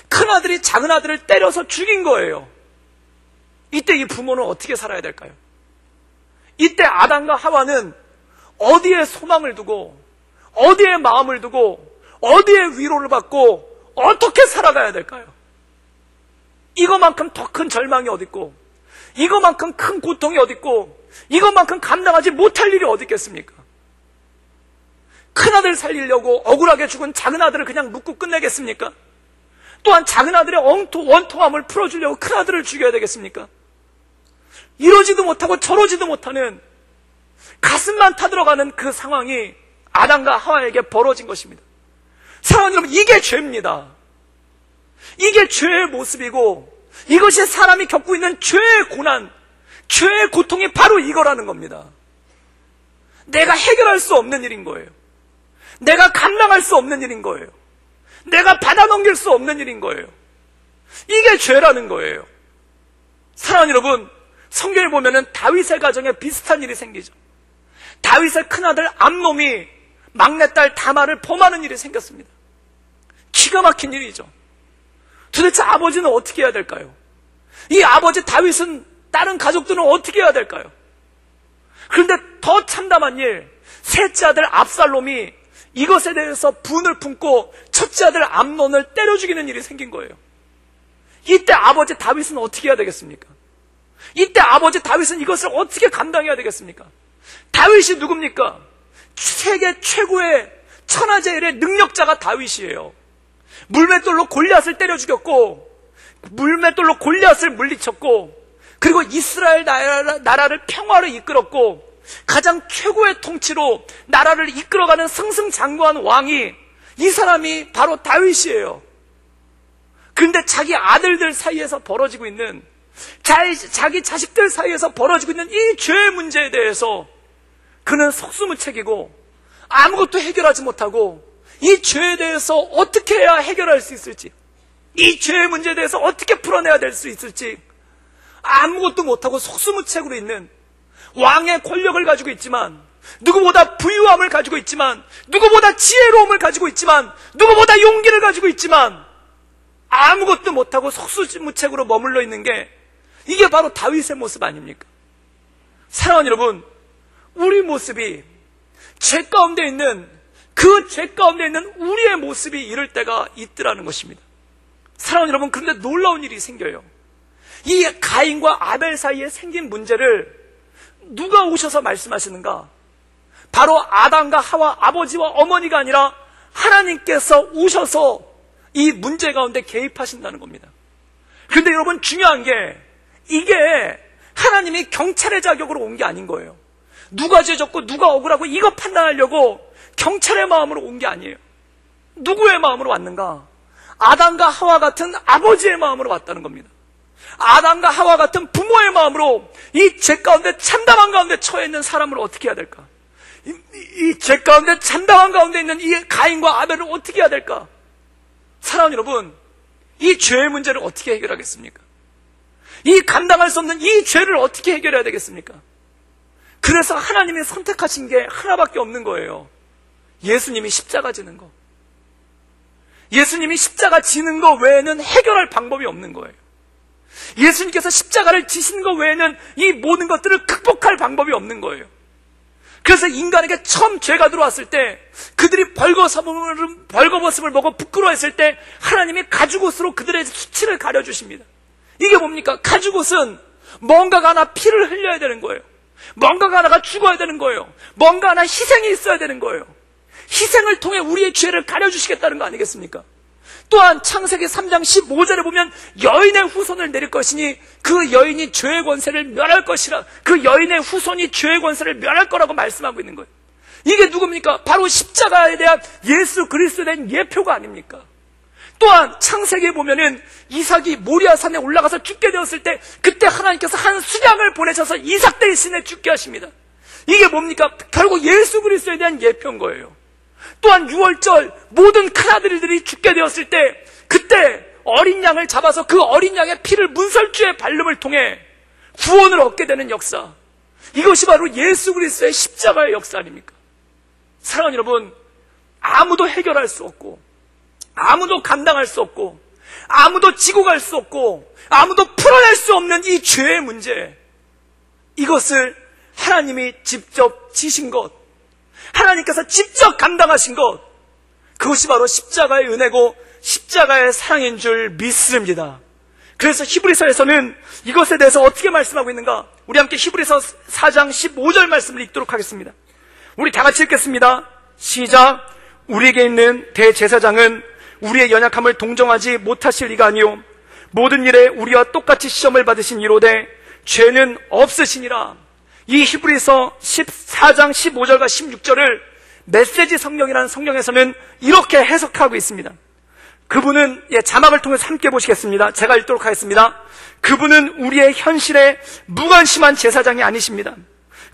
큰아들이 작은아들을 때려서 죽인 거예요. 이때 이 부모는 어떻게 살아야 될까요? 이때 아담과 하와는 어디에 소망을 두고 어디에 마음을 두고 어디에 위로를 받고 어떻게 살아가야 될까요? 이거만큼 더 큰 절망이 어디 있고 이거만큼 큰 고통이 어디 있고 이것만큼 감당하지 못할 일이 어디 있겠습니까? 큰아들 살리려고 억울하게 죽은 작은아들을 그냥 묻고 끝내겠습니까? 또한 작은아들의 원통함을 풀어주려고 큰아들을 죽여야 되겠습니까? 이러지도 못하고 저러지도 못하는, 가슴만 타들어가는 그 상황이 아담과 하와에게 벌어진 것입니다. 사랑하는 여러분, 이게 죄입니다. 이게 죄의 모습이고 이것이 사람이 겪고 있는 죄의 고난, 죄의 고통이 바로 이거라는 겁니다. 내가 해결할 수 없는 일인 거예요. 내가 감당할 수 없는 일인 거예요. 내가 받아넘길 수 없는 일인 거예요. 이게 죄라는 거예요. 사랑하는 여러분, 성경에 보면은 다윗의 가정에 비슷한 일이 생기죠. 다윗의 큰아들 암놈이 막내딸 다말을 범하는 일이 생겼습니다. 기가 막힌 일이죠. 도대체 아버지는 어떻게 해야 될까요? 이 아버지 다윗은, 다른 가족들은 어떻게 해야 될까요? 그런데 더 참담한 일, 셋째 아들 압살롬이 이것에 대해서 분을 품고 첫째 아들 암논을 때려 죽이는 일이 생긴 거예요. 이때 아버지 다윗은 어떻게 해야 되겠습니까? 이때 아버지 다윗은 이것을 어떻게 감당해야 되겠습니까? 다윗이 누굽니까? 세계 최고의 천하제일의 능력자가 다윗이에요. 물맷돌로 골리앗을 때려 죽였고, 물맷돌로 골리앗을 물리쳤고, 그리고 이스라엘 나라를 평화로 이끌었고, 가장 최고의 통치로 나라를 이끌어가는 승승장구한 왕이, 이 사람이 바로 다윗이에요. 근데 자기 아들들 사이에서 벌어지고 있는, 자기 자식들 사이에서 벌어지고 있는 이 죄의 문제에 대해서 그는 속수무책이고 아무것도 해결하지 못하고, 이 죄에 대해서 어떻게 해야 해결할 수 있을지, 이 죄의 문제에 대해서 어떻게 풀어내야 될 수 있을지 아무것도 못하고 속수무책으로 있는, 왕의 권력을 가지고 있지만, 누구보다 부유함을 가지고 있지만, 누구보다 지혜로움을 가지고 있지만, 누구보다 용기를 가지고 있지만 아무것도 못하고 속수무책으로 머물러 있는 게, 이게 바로 다윗의 모습 아닙니까? 사랑하는 여러분, 우리 모습이 죄 가운데 있는, 그 죄 가운데 있는 우리의 모습이 이럴 때가 있더라는 것입니다. 사랑하는 여러분, 그런데 놀라운 일이 생겨요. 이 가인과 아벨 사이에 생긴 문제를 누가 오셔서 말씀하시는가? 바로 아담과 하와, 아버지와 어머니가 아니라 하나님께서 오셔서 이 문제 가운데 개입하신다는 겁니다. 그런데 여러분, 중요한 게, 이게 하나님이 경찰의 자격으로 온 게 아닌 거예요. 누가 죄졌고 누가 억울하고 이거 판단하려고 경찰의 마음으로 온 게 아니에요. 누구의 마음으로 왔는가? 아담과 하와 같은 아버지의 마음으로 왔다는 겁니다. 아담과 하와 같은 부모의 마음으로 이 죄 가운데, 참담한 가운데 처해 있는 사람을 어떻게 해야 될까? 이 죄 가운데, 참담한 가운데 있는 이 가인과 아벨을 어떻게 해야 될까? 사랑하는 여러분, 이 죄의 문제를 어떻게 해결하겠습니까? 이 감당할 수 없는 이 죄를 어떻게 해결해야 되겠습니까? 그래서 하나님이 선택하신 게 하나밖에 없는 거예요. 예수님이 십자가 지는 거. 예수님이 십자가 지는 거 외에는 해결할 방법이 없는 거예요. 예수님께서 십자가를 지신 거 외에는 이 모든 것들을 극복할 방법이 없는 거예요. 그래서 인간에게 처음 죄가 들어왔을 때, 그들이 벌거벗음을 보고 부끄러워했을 때 하나님이 가죽옷으로 그들의 수치를 가려주십니다. 이게 뭡니까? 가죽옷은 뭔가가 하나 피를 흘려야 되는 거예요. 뭔가가 하나가 죽어야 되는 거예요. 뭔가 하나 희생이 있어야 되는 거예요. 희생을 통해 우리의 죄를 가려주시겠다는 거 아니겠습니까? 또한 창세기 3장 15절에 보면 여인의 후손을 내릴 것이니 그 여인이 죄의 권세를 멸할 것이라, 그 여인의 후손이 죄의 권세를 멸할 거라고 말씀하고 있는 거예요. 이게 누굽니까? 바로 십자가에 대한 예수 그리스도에 대한 예표가 아닙니까? 또한 창세기에 보면은 이삭이 모리아산에 올라가서 죽게 되었을 때, 그때 하나님께서 한 수양을 보내셔서 이삭 대신에 죽게 하십니다. 이게 뭡니까? 결국 예수 그리스도에 대한 예표인 거예요. 또한 6월절 모든 큰아들들이 죽게 되었을 때, 그때 어린 양을 잡아서 그 어린 양의 피를 문설주의 발름을 통해 구원을 얻게 되는 역사, 이것이 바로 예수 그리스도의 십자가의 역사 아닙니까? 사랑하는 여러분, 아무도 해결할 수 없고, 아무도 감당할 수 없고, 아무도 지고 갈 수 없고, 아무도 풀어낼 수 없는 이 죄의 문제, 이것을 하나님이 직접 지신 것, 하나님께서 직접 감당하신 것, 그것이 바로 십자가의 은혜고 십자가의 사랑인 줄 믿습니다. 그래서 히브리서에서는 이것에 대해서 어떻게 말씀하고 있는가? 우리 함께 히브리서 4장 15절 말씀을 읽도록 하겠습니다. 우리 다 같이 읽겠습니다. 시작. 우리에게 있는 대제사장은 우리의 연약함을 동정하지 못하실 이가 아니요 모든 일에 우리와 똑같이 시험을 받으신 이로되 죄는 없으시니라. 이 히브리서 14장 15절과 16절을 메시지 성경이라는 성경에서는 이렇게 해석하고 있습니다. 그분은, 자막을 통해서 함께 보시겠습니다. 제가 읽도록 하겠습니다. 그분은 우리의 현실에 무관심한 제사장이 아니십니다.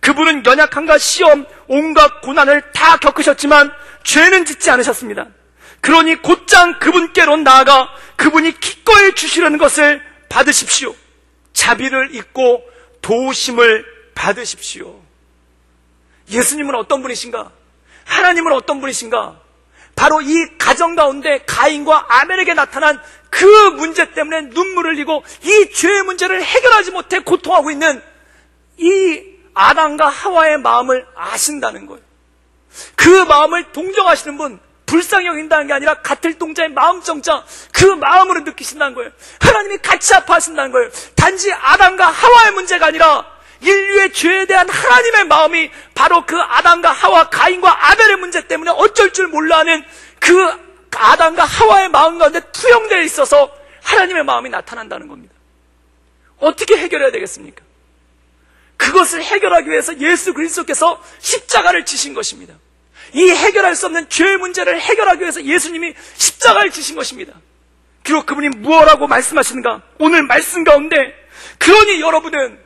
그분은 연약함과 시험, 온갖 고난을 다 겪으셨지만 죄는 짓지 않으셨습니다. 그러니 곧장 그분께로 나아가 그분이 기꺼이 주시려는 것을 받으십시오. 자비를 잊고 도우심을 받으십시오. 예수님은 어떤 분이신가? 하나님은 어떤 분이신가? 바로 이 가정 가운데 가인과 아벨에게 나타난 그 문제 때문에 눈물을 흘리고 이 죄의 문제를 해결하지 못해 고통하고 있는 이 아담과 하와의 마음을 아신다는 거예요. 그 마음을 동정하시는 분, 불쌍히 여긴다는 게 아니라 같을 동자의 마음정자, 그 마음으로 느끼신다는 거예요. 하나님이 같이 아파하신다는 거예요. 단지 아담과 하와의 문제가 아니라 인류의 죄에 대한 하나님의 마음이 바로 그 아담과 하와, 가인과 아벨의 문제 때문에 어쩔 줄 몰라 하는 그 아담과 하와의 마음 가운데 투영되어 있어서 하나님의 마음이 나타난다는 겁니다. 어떻게 해결해야 되겠습니까? 그것을 해결하기 위해서 예수 그리스도께서 십자가를 지신 것입니다. 이 해결할 수 없는 죄의 문제를 해결하기 위해서 예수님이 십자가를 지신 것입니다. 그리고 그분이 무엇라고 말씀하시는가? 오늘 말씀 가운데, 그러니 여러분은,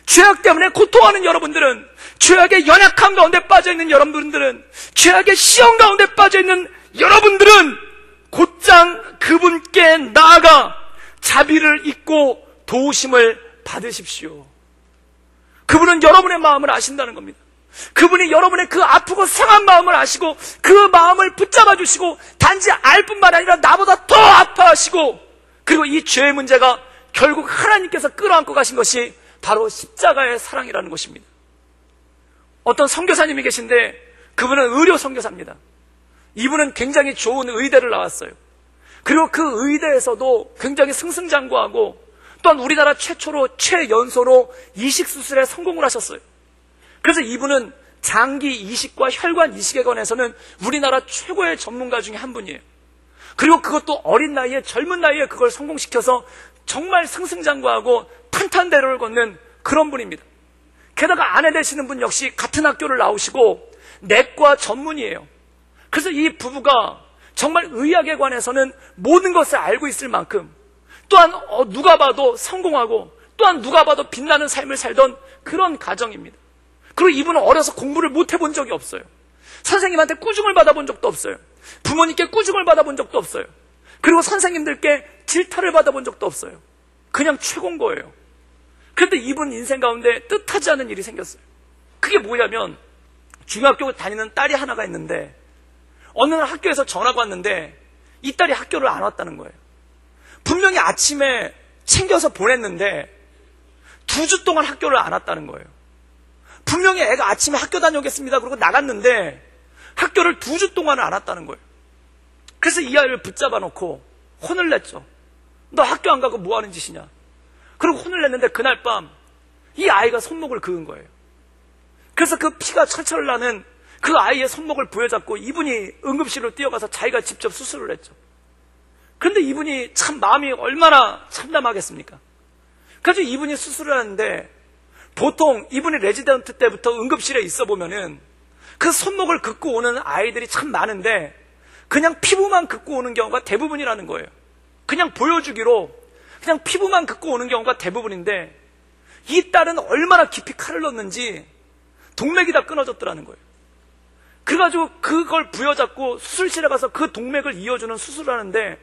죄악 때문에 고통하는 여러분들은, 죄악의 연약함 가운데 빠져있는 여러분들은, 죄악의 시험 가운데 빠져있는 여러분들은 곧장 그분께 나아가 자비를 입고 도우심을 받으십시오. 그분은 여러분의 마음을 아신다는 겁니다. 그분이 여러분의 그 아프고 상한 마음을 아시고 그 마음을 붙잡아 주시고 단지 알 뿐만 아니라 나보다 더 아파하시고, 그리고 이 죄의 문제가 결국 하나님께서 끌어안고 가신 것이 바로 십자가의 사랑이라는 것입니다. 어떤 선교사님이 계신데 그분은 의료 선교사입니다. 이분은 굉장히 좋은 의대를 나왔어요. 그리고 그 의대에서도 굉장히 승승장구하고 또한 우리나라 최초로 최연소로 이식수술에 성공을 하셨어요. 그래서 이분은 장기 이식과 혈관 이식에 관해서는 우리나라 최고의 전문가 중에 한 분이에요. 그리고 그것도 어린 나이에, 젊은 나이에 그걸 성공시켜서 정말 승승장구하고 탄탄대로를 걷는 그런 분입니다. 게다가 아내 되시는 분 역시 같은 학교를 나오시고 내과 전문이에요. 그래서 이 부부가 정말 의학에 관해서는 모든 것을 알고 있을 만큼, 또한 누가 봐도 성공하고 또한 누가 봐도 빛나는 삶을 살던 그런 가정입니다. 그리고 이분은 어려서 공부를 못 해본 적이 없어요. 선생님한테 꾸중을 받아본 적도 없어요. 부모님께 꾸중을 받아본 적도 없어요. 그리고 선생님들께 질타를 받아본 적도 없어요. 그냥 최고인 거예요. 그런데 이분 인생 가운데 뜻하지 않은 일이 생겼어요. 그게 뭐냐면, 중학교 다니는 딸이 하나가 있는데 어느 날 학교에서 전화가 왔는데 이 딸이 학교를 안 왔다는 거예요. 분명히 아침에 챙겨서 보냈는데 2주 동안 학교를 안 왔다는 거예요. 분명히 애가 아침에 학교 다녀오겠습니다 그러고 나갔는데 학교를 2주 동안 안 왔다는 거예요. 그래서 이 아이를 붙잡아 놓고 혼을 냈죠. 너 학교 안 가고 뭐 하는 짓이냐. 그리고 혼을 냈는데 그날 밤 이 아이가 손목을 그은 거예요. 그래서 그 피가 철철 나는 그 아이의 손목을 부여잡고 이분이 응급실로 뛰어가서 자기가 직접 수술을 했죠. 그런데 이분이 참 마음이 얼마나 참담하겠습니까? 그래서 이분이 수술을 하는데 보통 이분이 레지던트 때부터 응급실에 있어 보면은 그 손목을 긋고 오는 아이들이 참 많은데 그냥 피부만 긋고 오는 경우가 대부분이라는 거예요. 그냥 보여주기로 그냥 피부만 긋고 오는 경우가 대부분인데, 이 딸은 얼마나 깊이 칼을 넣었는지 동맥이 다 끊어졌더라는 거예요. 그래가지고 그걸 부여잡고 수술실에 가서 그 동맥을 이어주는 수술을 하는데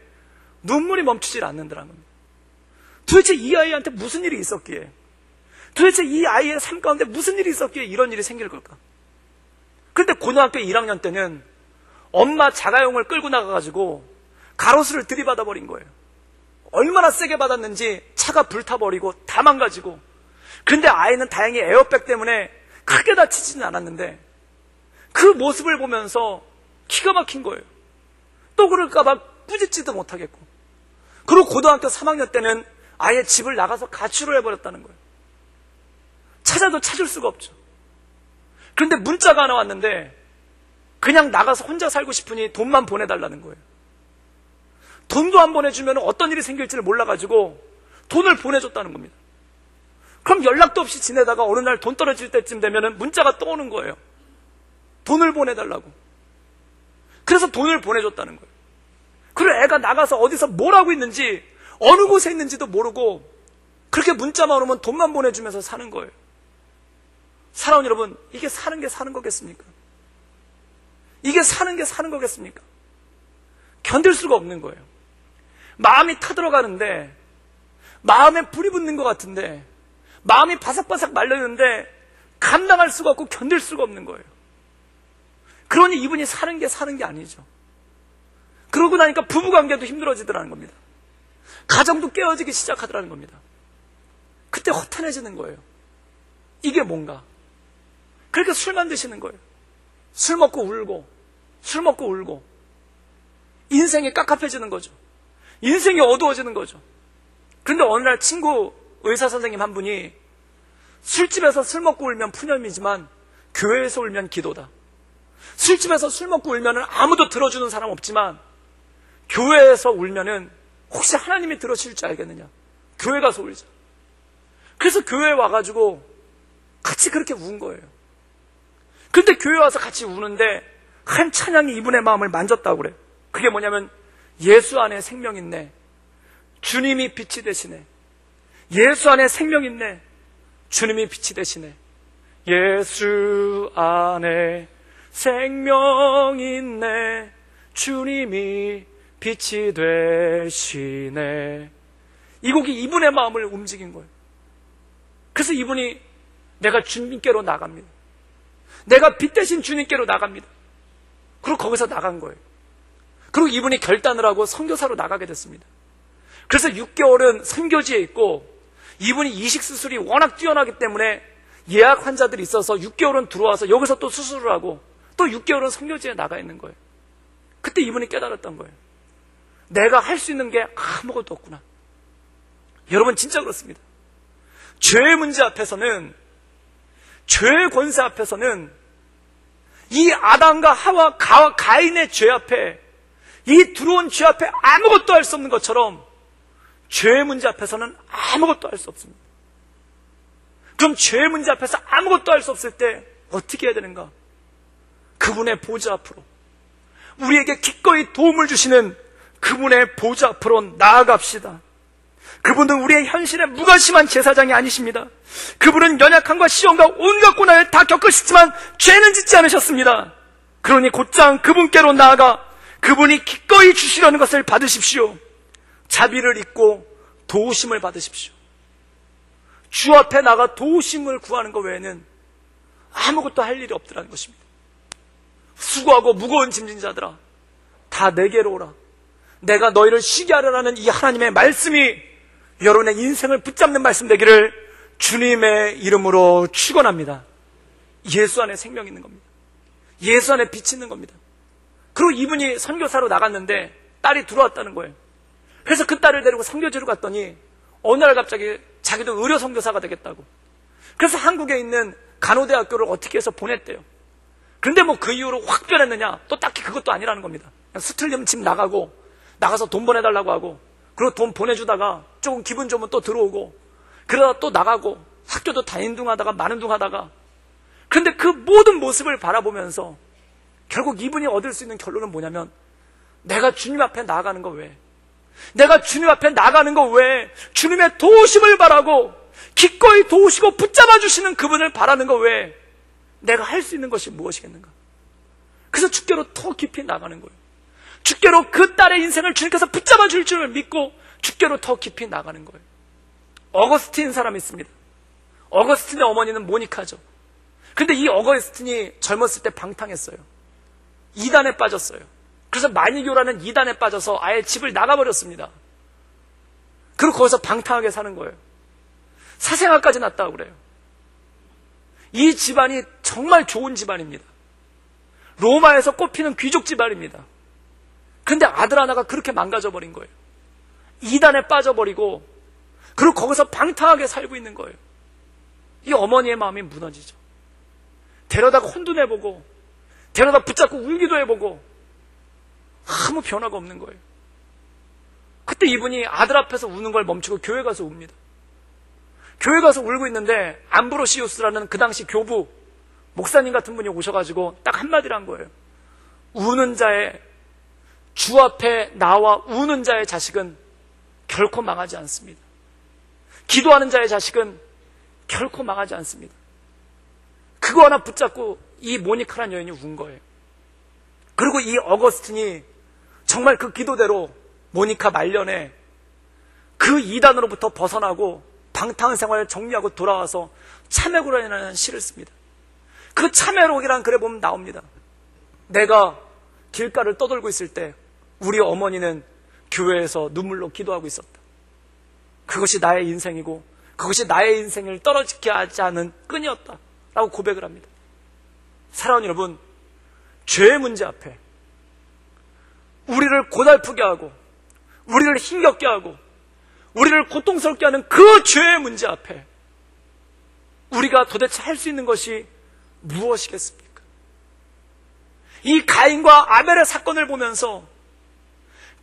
눈물이 멈추질 않는다는 겁니다. 도대체 이 아이한테 무슨 일이 있었기에, 도대체 이 아이의 삶 가운데 무슨 일이 있었기에 이런 일이 생길 걸까? 그런데 고등학교 1학년 때는 엄마 자가용을 끌고 나가가지고 가로수를 들이받아 버린 거예요. 얼마나 세게 받았는지 차가 불타버리고 다 망가지고. 그런데 아이는 다행히 에어백 때문에 크게 다치지는 않았는데 그 모습을 보면서 기가 막힌 거예요. 또 그럴까봐 꾸짖지도 못하겠고. 그리고 고등학교 3학년 때는 아예 집을 나가서 가출을 해버렸다는 거예요. 찾아도 찾을 수가 없죠. 그런데 문자가 하나 왔는데 그냥 나가서 혼자 살고 싶으니 돈만 보내달라는 거예요. 돈도 안 보내주면 어떤 일이 생길지를 몰라가지고 돈을 보내줬다는 겁니다. 그럼 연락도 없이 지내다가 어느 날 돈 떨어질 때쯤 되면 문자가 또 오는 거예요. 돈을 보내달라고. 그래서 돈을 보내줬다는 거예요. 그리고 애가 나가서 어디서 뭘 하고 있는지, 어느 곳에 있는지도 모르고 그렇게 문자만 오면 돈만 보내주면서 사는 거예요. 사랑하는 여러분, 이게 사는 게 사는 거겠습니까? 이게 사는 게 사는 거겠습니까? 견딜 수가 없는 거예요. 마음이 타들어가는데, 마음에 불이 붙는 것 같은데, 마음이 바삭바삭 말렸는데 감당할 수가 없고 견딜 수가 없는 거예요. 그러니 이분이 사는 게 아니죠. 그러고 나니까 부부관계도 힘들어지더라는 겁니다. 가정도 깨어지기 시작하더라는 겁니다. 그때 허탄해지는 거예요. 이게 뭔가. 그렇게 술만 드시는 거예요. 술 먹고 울고, 술 먹고 울고. 인생이 깝깝해지는 거죠. 인생이 어두워지는 거죠. 그런데 어느 날 친구 의사 선생님 한 분이 술집에서 술 먹고 울면 푸념이지만 교회에서 울면 기도다. 술집에서 술 먹고 울면 아무도 들어주는 사람 없지만 교회에서 울면은 혹시 하나님이 들어주실 줄 알겠느냐. 교회 가서 울자. 그래서 교회에 와가지고 같이 그렇게 운 거예요. 그런데 교회 와서 같이 우는데 한 찬양이 이분의 마음을 만졌다고 그래요. 그게 뭐냐면 예수 안에 생명 있네. 주님이 빛이 되시네. 예수 안에 생명 있네. 주님이 빛이 되시네. 예수 안에 생명 있네. 주님이 빛이 되시네. 이 곡이 이분의 마음을 움직인 거예요. 그래서 이분이 내가 주님께로 나갑니다. 내가 빛 대신 주님께로 나갑니다. 그리고 거기서 나간 거예요. 그리고 이분이 결단을 하고 선교사로 나가게 됐습니다. 그래서 6개월은 선교지에 있고, 이분이 이식수술이 워낙 뛰어나기 때문에 예약 환자들이 있어서 6개월은 들어와서 여기서 또 수술을 하고 또 6개월은 선교지에 나가 있는 거예요. 그때 이분이 깨달았던 거예요. 내가 할 수 있는 게 아무것도 없구나. 여러분, 진짜 그렇습니다. 죄의 문제 앞에서는, 죄의 권세 앞에서는, 이 아담과 하와 가인의 죄 앞에, 이 들어온 죄 앞에 아무것도 할 수 없는 것처럼 죄의 문제 앞에서는 아무것도 할 수 없습니다. 그럼 죄의 문제 앞에서 아무것도 할 수 없을 때 어떻게 해야 되는가? 그분의 보좌 앞으로, 우리에게 기꺼이 도움을 주시는 그분의 보좌 앞으로 나아갑시다. 그분은 우리의 현실에 무관심한 제사장이 아니십니다. 그분은 연약함과 시험과 온갖 고난을 다 겪으셨지만 죄는 짓지 않으셨습니다. 그러니 곧장 그분께로 나아가 그분이 기꺼이 주시려는 것을 받으십시오. 자비를 입고 도우심을 받으십시오. 주 앞에 나가 도우심을 구하는 것 외에는 아무것도 할 일이 없더라는 것입니다. 수고하고 무거운 짐진 자들아, 다 내게로 오라. 내가 너희를 쉬게 하려는 이 하나님의 말씀이 여러분의 인생을 붙잡는 말씀 되기를 주님의 이름으로 축원합니다. 예수 안에 생명이 있는 겁니다. 예수 안에 빛이 있는 겁니다. 그리고 이분이 선교사로 나갔는데 딸이 들어왔다는 거예요. 그래서 그 딸을 데리고 선교지로 갔더니 어느 날 갑자기 자기도 의료 선교사가 되겠다고. 그래서 한국에 있는 간호대학교를 어떻게 해서 보냈대요. 그런데 뭐 그 이후로 확 변했느냐? 또 딱히 그것도 아니라는 겁니다. 그냥 수틀림 집 나가서 돈 보내달라고 하고, 그리고 돈 보내주다가 조금 기분 좋으면 또 들어오고, 그러다 또 나가고, 학교도 다닌둥하다가 마는둥하다가. 그런데 그 모든 모습을 바라보면서 결국 이분이 얻을 수 있는 결론은 뭐냐면, 내가 주님 앞에 나아가는 거 왜? 내가 주님 앞에 나가는 거 왜? 주님의 도우심을 바라고 기꺼이 도우시고 붙잡아 주시는 그분을 바라는 거 왜? 내가 할 수 있는 것이 무엇이겠는가? 그래서 주께로 더 깊이 나가는 거예요. 주께로 그 딸의 인생을 주님께서 붙잡아 줄 줄을 믿고 주께로 더 깊이 나가는 거예요. 어거스틴 사람이 있습니다. 어거스틴의 어머니는 모니카죠. 근데 이 어거스틴이 젊었을 때 방탕했어요. 이단에 빠졌어요. 그래서 마니교라는 이단에 빠져서 아예 집을 나가버렸습니다. 그리고 거기서 방탕하게 사는 거예요. 사생아까지 났다고 그래요. 이 집안이 정말 좋은 집안입니다. 로마에서 꼽히는 귀족 집안입니다. 근데 아들 하나가 그렇게 망가져버린 거예요. 이단에 빠져버리고, 그리고 거기서 방탕하게 살고 있는 거예요. 이 어머니의 마음이 무너지죠. 데려다가 혼돈해보고, 데려다 붙잡고 울기도 해보고, 아무 변화가 없는 거예요. 그때 이분이 아들 앞에서 우는 걸 멈추고 교회 가서 웁니다. 교회 가서 울고 있는데 암브로시우스라는 그 당시 교부 목사님 같은 분이 오셔가지고 딱 한마디를 한 거예요. 우는 자의, 주 앞에 나와 우는 자의 자식은 결코 망하지 않습니다. 기도하는 자의 자식은 결코 망하지 않습니다. 그거 하나 붙잡고 이 모니카라는 여인이 운 거예요. 그리고 이 어거스틴이 정말 그 기도대로 모니카 말년에 그 이단으로부터 벗어나고 방탕한 생활을 정리하고 돌아와서 참회록이라는 시를 씁니다. 그 참회록이라는 글에 보면 나옵니다. 내가 길가를 떠돌고 있을 때 우리 어머니는 교회에서 눈물로 기도하고 있었다. 그것이 나의 인생이고 그것이 나의 인생을 떨어지게 하지 않은 끈이었다 라고 고백을 합니다. 사랑하는 여러분, 죄의 문제 앞에 우리를 고달프게 하고 우리를 힘겹게 하고 우리를 고통스럽게 하는 그 죄의 문제 앞에 우리가 도대체 할 수 있는 것이 무엇이겠습니까? 이 가인과 아벨의 사건을 보면서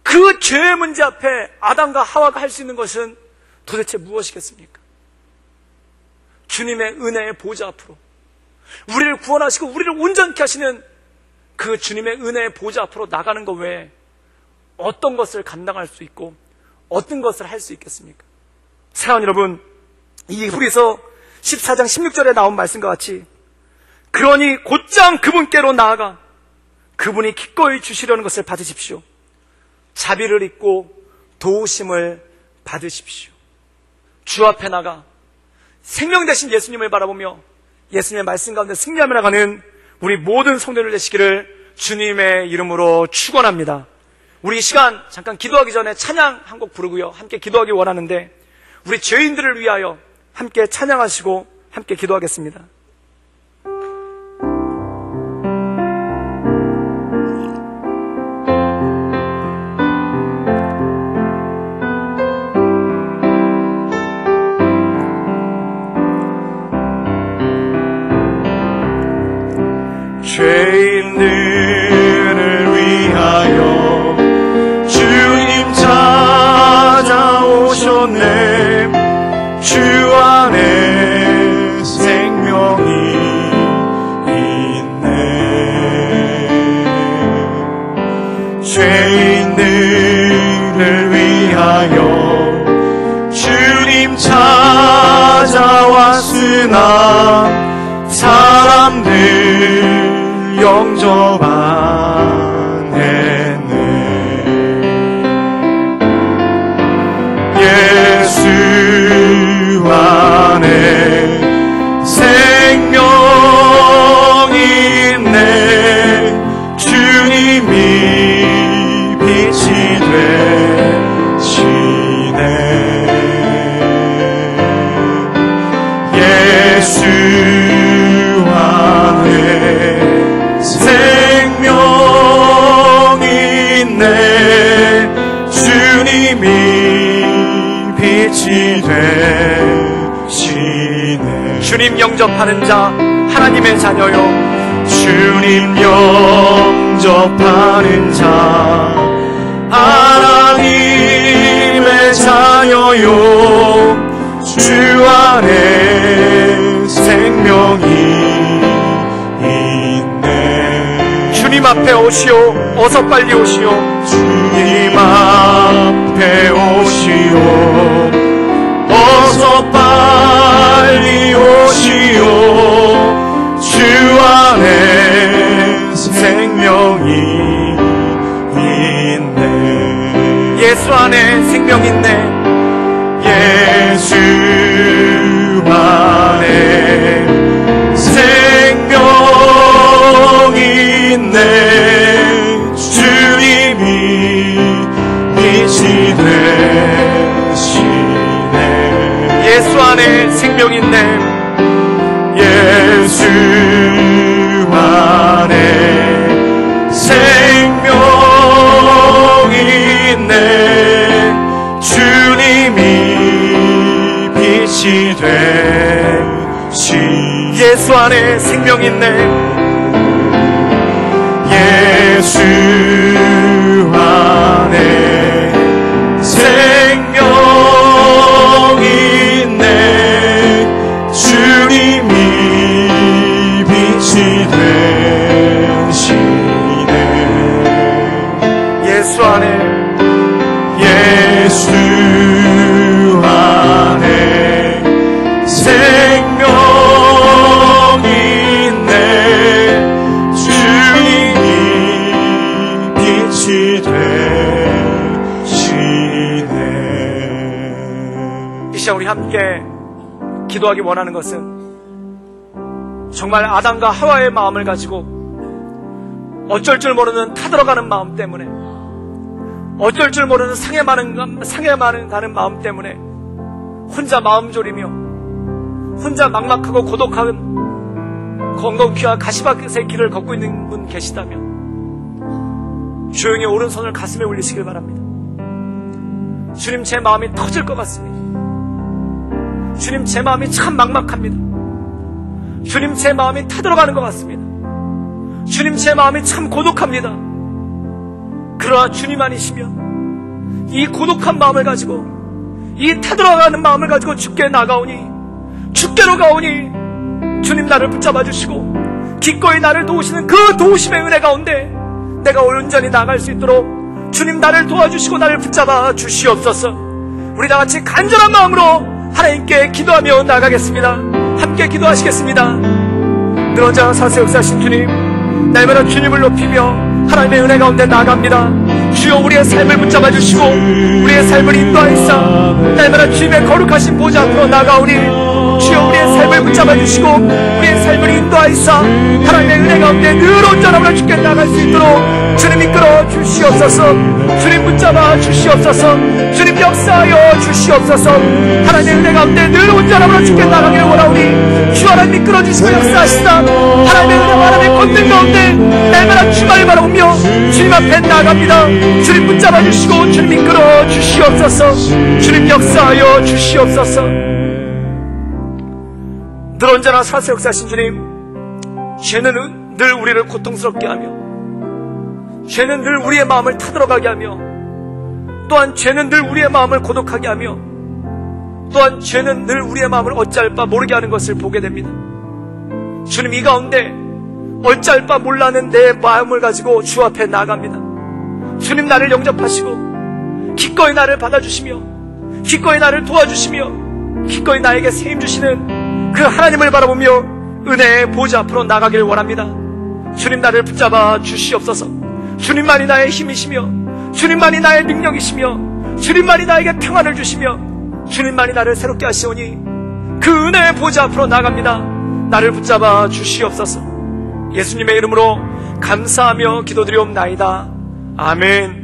그 죄의 문제 앞에 아담과 하와가 할 수 있는 것은 도대체 무엇이겠습니까? 주님의 은혜의 보좌 앞으로 우리를 구원하시고 우리를 온전케 하시는 그 주님의 은혜의 보좌 앞으로 나가는 것 외에 어떤 것을 감당할 수 있고 어떤 것을 할 수 있겠습니까? 사랑하는 여러분, 이 히브리서 14장 16절에 나온 말씀과 같이 그러니 곧장 그분께로 나아가 그분이 기꺼이 주시려는 것을 받으십시오. 자비를 입고 도우심을 받으십시오. 주 앞에 나가 생명 되신 예수님을 바라보며 예수님의 말씀 가운데 승리하며 나가는 우리 모든 성도들 되시기를 주님의 이름으로 축원합니다. 우리 이 시간 잠깐 기도하기 전에 찬양 한 곡 부르고요, 함께 기도하기 원하는데 우리 죄인들을 위하여 함께 찬양하시고 함께 기도하겠습니다. 죄인들을 위하여 주님 찾아오셨네. 주 안에 생명이 있네. 죄인들을 위하여 주님 찾아왔으나 사람들 영접 안 했네. 예수 안에 생명이 있네. 주님이 빛이 되시네. 예수 안에 생명이 있네. 주님이 빛이 되시네. 주님 영접하는 자 하나님의 자녀요. 주님 영접하는 자 하나님의 자녀요. 주 안에 생명이 있네. 주님 앞에 오시오. 어서 빨리 오시오. 주님 앞에 오시오. 어서 빨리 오시오. 주 안에 생명이 있네. 예수 안에 생명 있네. 예수 안에 생명이 있네. 주님이 빛이 되시네. 예수 안에 생명 있네. 예수 안에 생명이 있네. 주님이 빛이 되시네. 예수 안에 생명 있네. 예수 안에 생명이 있네. 주님이 빛이 되시네. 예수 안에 예수 안에 생명이 있네. 주님이 빛이 되시네. 이 시간 우리 함께 기도하기 원하는 것은 정말 아담과 하와의 마음을 가지고 어쩔 줄 모르는 타들어가는 마음 때문에, 어쩔 줄 모르는 상해만 가는 마음 때문에 혼자 마음 졸이며 혼자 막막하고 고독한 건강귀와 가시밭의 길을 걷고 있는 분 계시다면 조용히 오른손을 가슴에 올리시길 바랍니다. 주님, 제 마음이 터질 것 같습니다. 주님, 제 마음이 참 막막합니다. 주님, 제 마음이 타들어가는 것 같습니다. 주님, 제 마음이 참 고독합니다. 그러나 주님 아니시면 이 고독한 마음을 가지고, 이 타들어가는 마음을 가지고 주께 나가오니, 주께로 가오니 주님 나를 붙잡아 주시고 기꺼이 나를 도우시는 그 도우심의 은혜 가운데 내가 온전히 나갈 수 있도록 주님 나를 도와주시고 나를 붙잡아 주시옵소서. 우리 다같이 간절한 마음으로 하나님께 기도하며 나가겠습니다. 함께 기도하시겠습니다. 늘 언제나 사세 역사하신 주님, 날마다 주님을 높이며 하나님의 은혜 가운데 나갑니다. 주여 우리의 삶을 붙잡아 주시고 우리의 삶을 인도하시사 날마다 주님의 거룩하신 보좌 앞으로 나가오니 주여 우리의 삶을 붙잡아 주시고 우리의 삶을 인도하시사 하나님의 은혜 가운데 늘 온전함으로 주께 나갈 수 있도록 주님 이끌어 주시옵소서. 주님 붙잡아 주시옵소서. 주님 역사하여 주시옵소서. 하나님의 은혜 가운데 늘 온전함으로 주께 나가기를 원하오니 주 하나님 이끌어 주시고 역사하시사 하나님의 은혜와 하나님의 권능 가운데 날마다 주만을 바라보며 주님 앞에 나갑니다. 주님 붙잡아 주시고 주님 이끌어 주시옵소서. 주님 역사하여 주시옵소서. 늘 언제나 사세 역사하신 주님, 죄는 늘 우리를 고통스럽게 하며 죄는 늘 우리의 마음을 타들어가게 하며 또한 죄는 늘 우리의 마음을 고독하게 하며 또한 죄는 늘 우리의 마음을 어찌할 바 모르게 하는 것을 보게 됩니다. 주님 이 가운데 어찌할 바 몰라는 내 마음을 가지고 주 앞에 나아갑니다. 주님 나를 영접하시고 기꺼이 나를 받아주시며 기꺼이 나를 도와주시며 기꺼이 나에게 세임 주시는 그 하나님을 바라보며 은혜의 보좌 앞으로 나가길 원합니다. 주님 나를 붙잡아 주시옵소서. 주님만이 나의 힘이시며 주님만이 나의 능력이시며 주님만이 나에게 평안을 주시며 주님만이 나를 새롭게 하시오니 그 은혜의 보좌 앞으로 나갑니다. 나를 붙잡아 주시옵소서. 예수님의 이름으로 감사하며 기도드리옵나이다. 아멘.